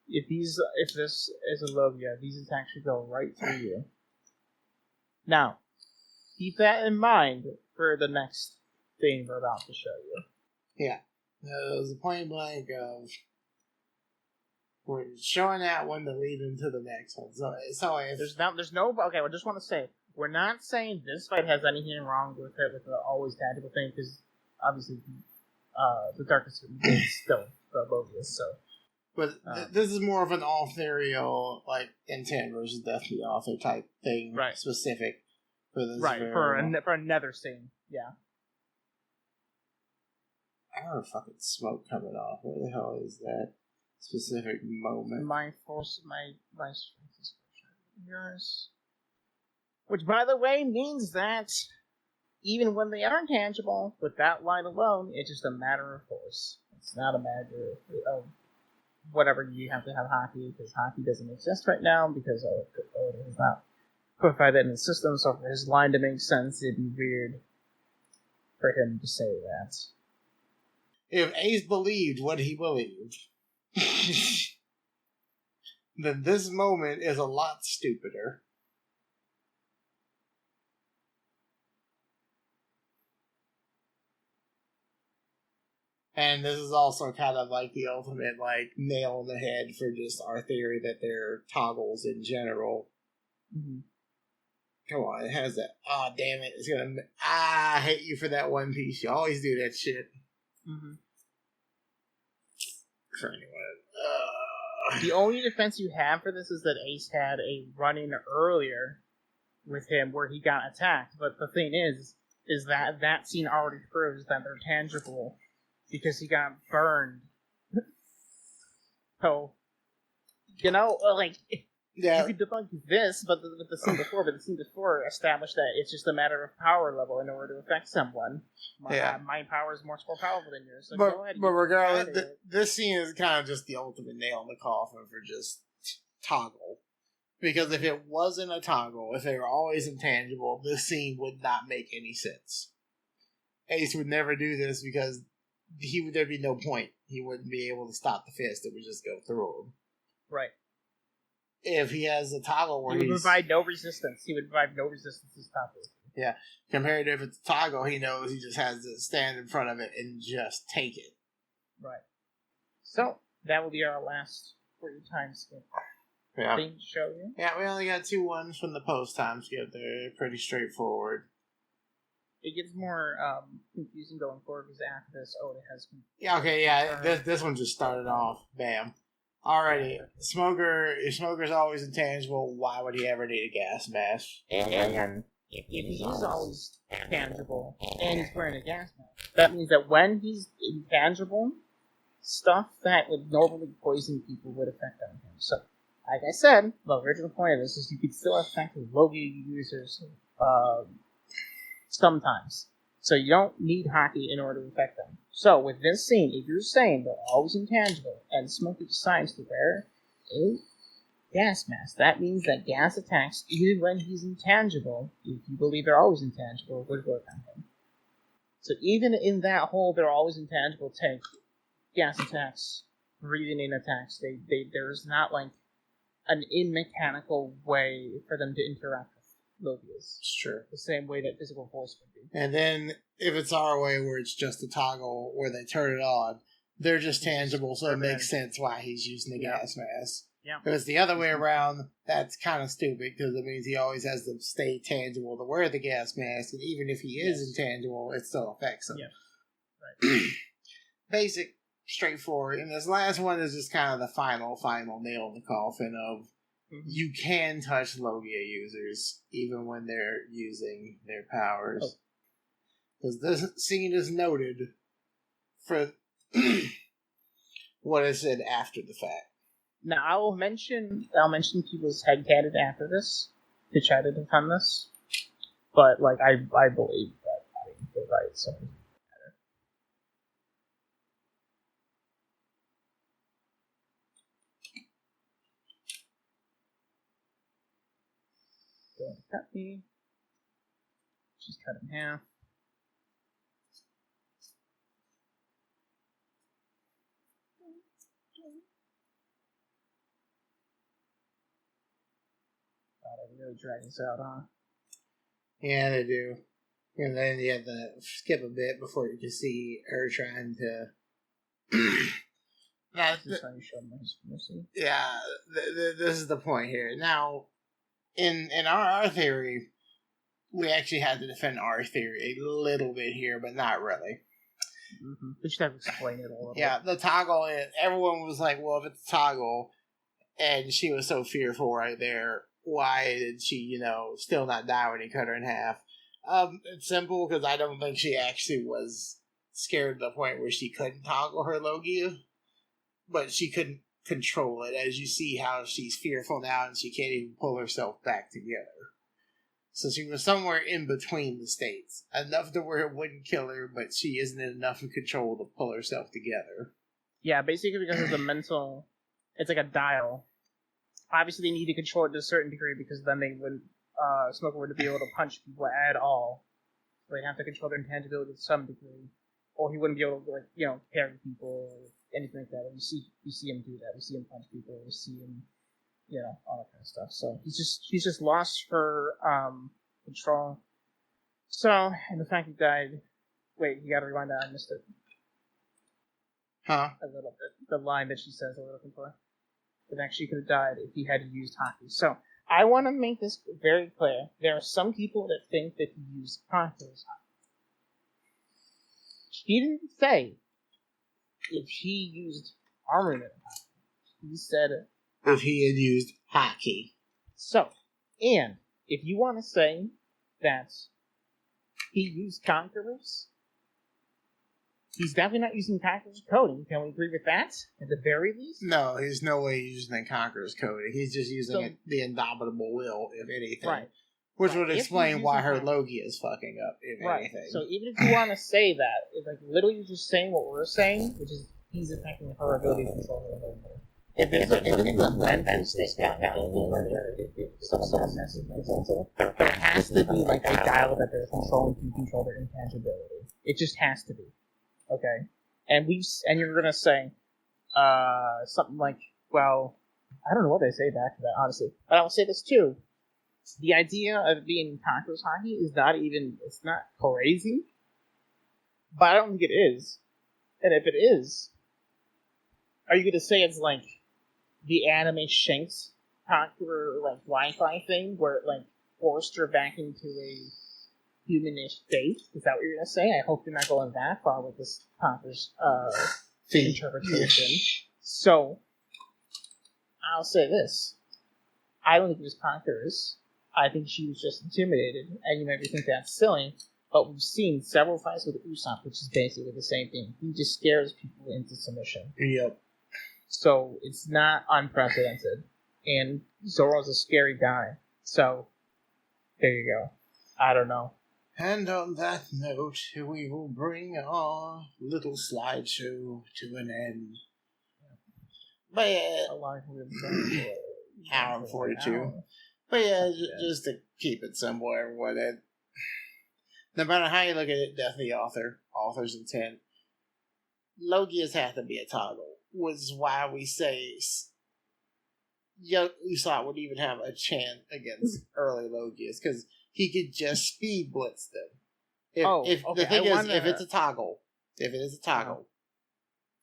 If this is a Logia, these attacks should go right through you. Now, keep that in mind for the next thing we're about to show you. Yeah. It was a point blank of we're showing that one to lead into the next one. So if there's no okay. I just want to say we're not saying this fight has anything wrong with it with the always tactical thing because obviously the darkest is still the Logias. So, but this is more of an authorial like intent versus deathly author type thing, right? Specific for this, right? For another scene, yeah. I heard fucking smoke coming off. Where the hell is that specific moment? My strength is yours. Which, by the way, means that even when they are intangible, with that line alone, it's just a matter of force. It's not a matter of whatever you have to have hockey, because hockey doesn't exist right now, because Oda has not codified that in the system, so for his line to make sense, it'd be weird for him to say that. If Ace believed what he believed, then this moment is a lot stupider. And this is also kind of like the ultimate like nail in the head for just our theory that they're toggles in general. Mm-hmm. Come on, it has that. Oh, damn it. It's gonna. I hate you for that One Piece. You always do that shit. Mm-hmm. For anyone. The only defense you have for this is that Ace had a run-in earlier with him where he got attacked. But the thing is that scene already proves that they're tangible because he got burned. So, like... Yeah. You could debunk this, but the scene before established that it's just a matter of power level in order to affect someone. My power is much more powerful than yours. So go ahead. But regardless, this scene is kind of just the ultimate nail in the coffin for just toggle. Because if it wasn't a toggle, if they were always intangible, this scene would not make any sense. Ace would never do this because there'd be no point. He wouldn't be able to stop the fist. It would just go through him. Right. If he has a toggle where he would provide no resistance. He would provide no resistance to stop it. Yeah. Compared to if it's a toggle, he knows he just has to stand in front of it and just take it. Right. So, that will be our last 3 time skip thing to show you. Yeah, we only got 2 ones from the post time skip. They're pretty straightforward. It gets more confusing going forward because after this, Oda has... Yeah, okay, yeah. This one just started off. Bam. Alrighty, if Smoker's always intangible, why would he ever need a gas mask? And if he's always tangible, and he's wearing a gas mask, that means that when he's intangible, stuff that would normally poison people would affect him. So, like I said, the original point of this is you could still affect Logia users sometimes. So you don't need hockey in order to affect them. So with this scene, if you're saying they're always intangible, and Smokey decides to wear a gas mask, that means that gas attacks, even when he's intangible, if you believe they're always intangible, would work on him. So even in that whole they're always intangible tank, gas attacks, breathing in attacks, there's not like an in-mechanical way for them to interact with Logias. It's true. The same way that physical force would be. And then, if it's our way where it's just a toggle where they turn it on, they're just tangible, so it makes sense why he's using the gas mask. Yeah. If it's the other way around, that's kind of stupid, because it means he always has to stay tangible to wear the gas mask, and even if he is intangible, it still affects him. Yeah. Right. Basic, straightforward. And this last one is just kind of the final nail in the coffin of you can touch Logia users even when they're using their powers. Because this scene is noted for what is said after the fact. Now I'll mention people's headcanon after this to try to defend this, but like I believe that they're right. So. Going to cut me. Just cut in half. God, I really drag this out, huh? Yeah, they do. And then you have to skip a bit before you can see her trying to. Now, yeah, this is the point here. Now, in our theory, we actually had to defend our theory a little bit here, but not really. Mm-hmm. We should have explained it a little bit. Yeah, the toggle, everyone was like, well, if it's a toggle, and she was so fearful right there, why did she, still not die when he cut her in half? It's simple, because I don't think she actually was scared to the point where she couldn't toggle her Logia, but she couldn't control it, as you see how she's fearful now and she can't even pull herself back together. So she was somewhere in between the states. Enough to where it wouldn't kill her, but she isn't in enough of control to pull herself together. Yeah, basically because of the mental... It's like a dial. Obviously they need to control it to a certain degree because then they wouldn't... Smoker wouldn't be able to punch people at all. So they have to control their intangibility to some degree, or he wouldn't be able to, like, carry people or anything like that. And you see him do that. We see him punch people. We see him, all that kind of stuff. So he's just lost for control. So, and the fact he died. Wait, you got to rewind that. I missed it. Huh? A little bit. The line that she says we're looking for. That actually could have died if he had used hockey. So I want to make this very clear. There are some people that think that he used hockey. He didn't say if he used armament. He said if he had used hockey. So, and if you want to say that he used Conquerors, he's definitely not using Conqueror's coding. Can we agree with that, at the very least? No, there's no way he's using the Conqueror's coding. He's just using the Indomitable Will, if anything. Right. Which would explain why her Logia is fucking up, if anything. So even if you want to say that, it's like literally you're just saying what we're saying, which is he's affecting her ability to control her ability. If there's a mental state there has to be like a dial that they're controlling to control their intangibility. It just has to be. Okay? And you're gonna say something like, well, I don't know what they say back to that, honestly. But I will say this too. The idea of being Conqueror's hockey is it's not crazy. But I don't think it is. And if it is, are you going to say it's like the anime Shanks Conqueror, like, Wi-Fi thing, where it, like, forced her back into a humanish state? Is that what you're going to say? I hope you're not going that far with this Conqueror's interpretation. So, I'll say this. I don't think it was Conquerors. I think she was just intimidated, and you maybe think that's silly, but we've seen several fights with Usopp, which is basically the same thing. He just scares people into submission. Yep. So it's not unprecedented, and Zoro's a scary guy. So there you go. I don't know. And on that note, we will bring our little slideshow to an end. But yeah, hour and 42. But yeah, just to keep it simple, everyone. No matter how you look at it, definitely author's intent. Logias have to be a toggle, which is why we say young Usopp would even have a chance against early Logias, because he could just speed blitz them. If it's a toggle,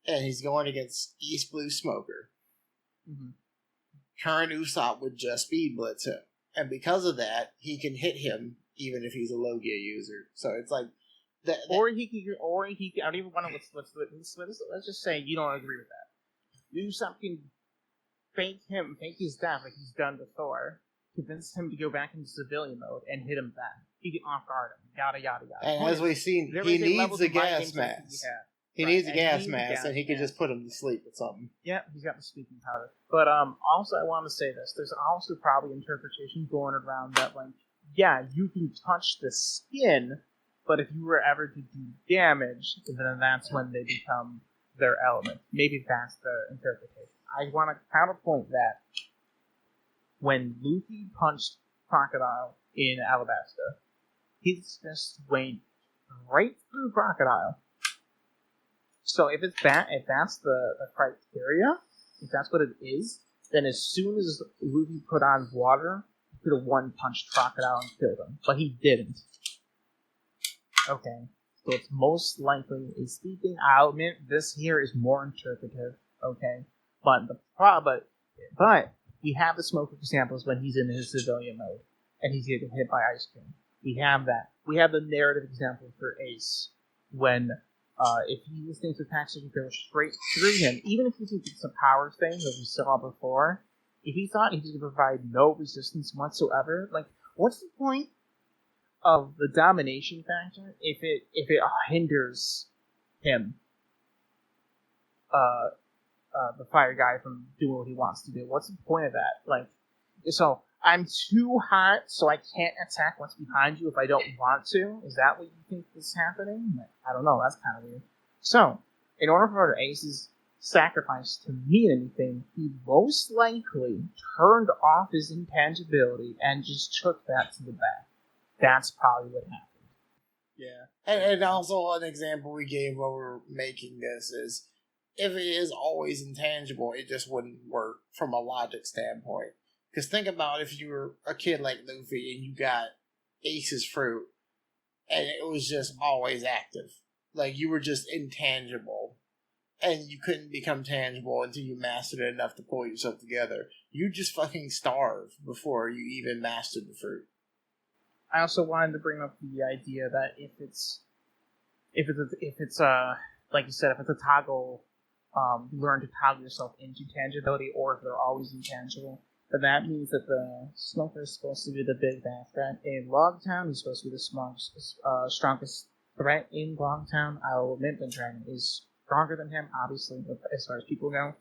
and he's going against East Blue Smoker, current Usopp would just speed blitz him, and because of that, he can hit him even if he's a Logia user. So it's like that. Or he can. I don't even want to. Let's just say you don't agree with that. Usopp can fake his death like he's done before, convince him to go back into civilian mode, and hit him back. He can off guard him. Yada yada yada. And as we've seen, he needs a gas mask. He needs a gas mask, and he can just put him to sleep with something. Yeah, he's got the speaking power. But also, I want to say this. There's also probably interpretation going around that, like, yeah, you can touch the skin, but if you were ever to do damage, then that's when they become their element. Maybe that's the interpretation. I want to counterpoint that when Luffy punched Crocodile in Alabasta, his fist went right through Crocodile. So if that's the criteria, if that's what it is, then as soon as Luffy put on water, he could have one-punched Crocodile and killed him. But he didn't. Okay. So it's most likely a speaking. I'll admit this here is more interpretive. Okay. But we have the Smoker examples when he's in his civilian mode and he's getting hit by ice cream. We have that. We have the narrative example for Ace when if he thinks attacks can go straight through him, even if he thinks it's a power thing that we saw before, if he thought he was going to provide no resistance whatsoever, like, what's the point of the domination factor if it hinders him, the fire guy, from doing what he wants to do? What's the point of that? Like, so I'm too hot, so I can't attack what's behind you if I don't want to? Is that what you think is happening? Like, I don't know, that's kind of weird. So, in order for Ace's sacrifice to mean anything, he most likely turned off his intangibility and just took that to the back. That's probably what happened. Yeah. And also an example we gave while we were making this is, if it is always intangible, it just wouldn't work from a logic standpoint. Because think about if you were a kid like Luffy and you got Ace's fruit, and it was just always active. Like, you were just intangible. And you couldn't become tangible until you mastered it enough to pull yourself together. You just fucking starve before you even mastered the fruit. I also wanted to bring up the idea that if it's like you said, if it's a toggle, you learn to toggle yourself into tangibility, or if they're always intangible, then that means that the smoker is supposed to be the big bad threat in Logtown. He's supposed to be the strongest threat in Logtown. I'll admit the dragon is stronger than him, obviously, as far as people go.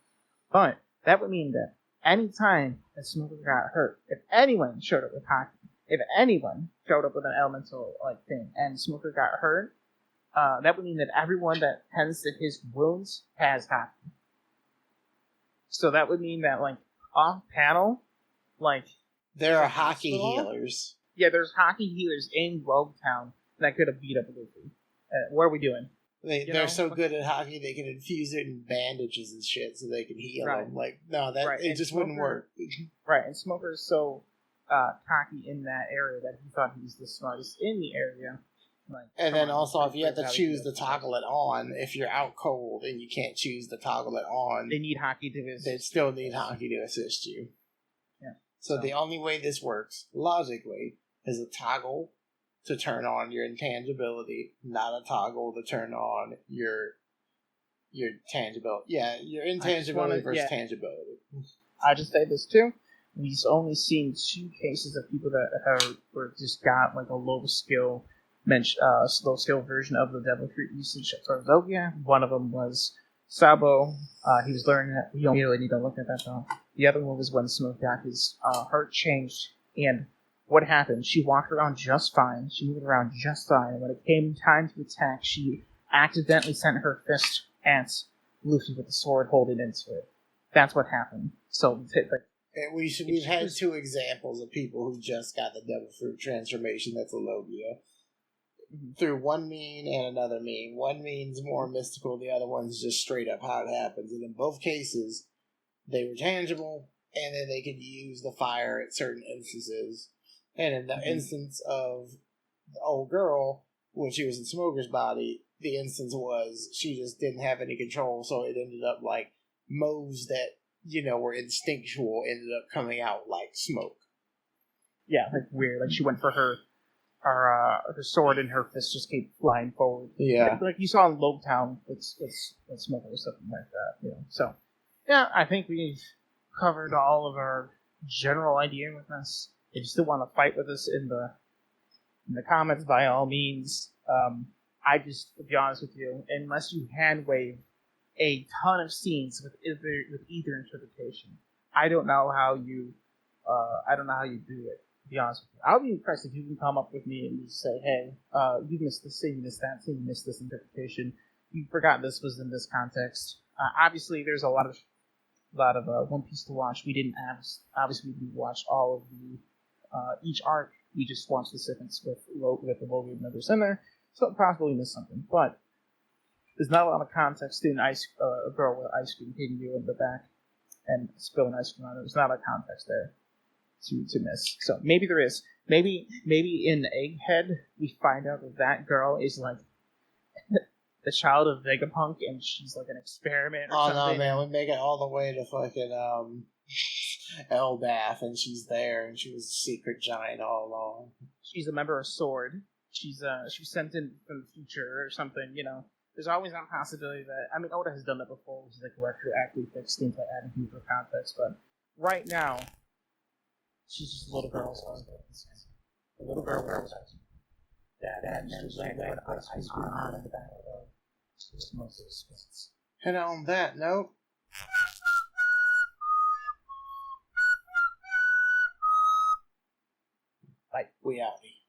But that would mean that any time a smoker got hurt, if anyone showed up with hockey, if anyone showed up with an elemental like thing, and smoker got hurt, that would mean that everyone that tends to his wounds has hockey. So that would mean that, like, off panel, like, there are hockey healers. Yeah, there's hockey healers in Roguetown that could have beat up Luffy. What are we doing? They're so good at hockey, they can infuse it in bandages and shit so they can heal them. Like, no, it just wouldn't work. Right, and Smoker is so cocky in that area that he thought he was the smartest in the area. Like, and then also, if you have to choose to toggle it on, if you're out cold and you can't choose to toggle it on, they need hockey to assist. They still need hockey to assist you. Yeah. So the only way this works, logically, is a toggle to turn on your intangibility, not a toggle to turn on your tangibility. Yeah, your intangibility versus tangibility. I just say this too. We've only seen 2 cases of people that were just got like a low skill version of the devil fruit usage for Logia. One of them was Sabo. He was learning that. You don't really need to look at that though. The other one was when Smoke got his heart changed, and what happened? She walked around just fine. She moved around just fine. When it came time to attack, she accidentally sent her fist at Luffy with the sword holding into it. That's what happened. So, we've had 2 examples of people who just got the devil fruit transformation. That's a Logia. Through one mean and another mean. One mean's more mystical, the other one's just straight up how it happens. And in both cases, they were tangible, and then they could use the fire at certain instances. And in the instance of the old girl, when she was in Smoker's body, the instance was she just didn't have any control, so it ended up like moves that, were instinctual ended up coming out like smoke. Yeah, like weird. Like she went for her sword and her fist just kept flying forward. Yeah. Like you saw in Logtown, it's Smoker or something like that. So, yeah, I think we've covered all of our general idea with this. If you still want to fight with us in the comments, by all means. I just, to be honest with you, unless you hand wave a ton of scenes with either interpretation, I don't know how you do it. To be honest with you, I'll be impressed if you can come up with me and just say, "Hey, you missed this scene, you missed that scene, you missed this interpretation. You forgot this was in this context." Obviously, there's a lot of One Piece to watch. We didn't watch all of the each arc. We just watched the segments with the Logia members in there, so probably missed something. But there's not a lot of context in a girl with ice cream hitting you in the back and spilling ice cream on it. There's not a context there to miss. So maybe there is. Maybe in Egghead we find out that girl is like the child of Vegapunk and she's like an experiment or something. Oh no, man, we make it all the way to fucking Elbath and she's there and she was a secret giant all along. She's a member of Sword. She's sent in from the future or something, There's always that possibility that Oda has done that before, which is like retroactively fix things by adding deeper context, but right now she's just a little girl. A little girl wears ice cream. That she's laying with ice cream on in the back of the most of the splits. And on that note, bye. We outie.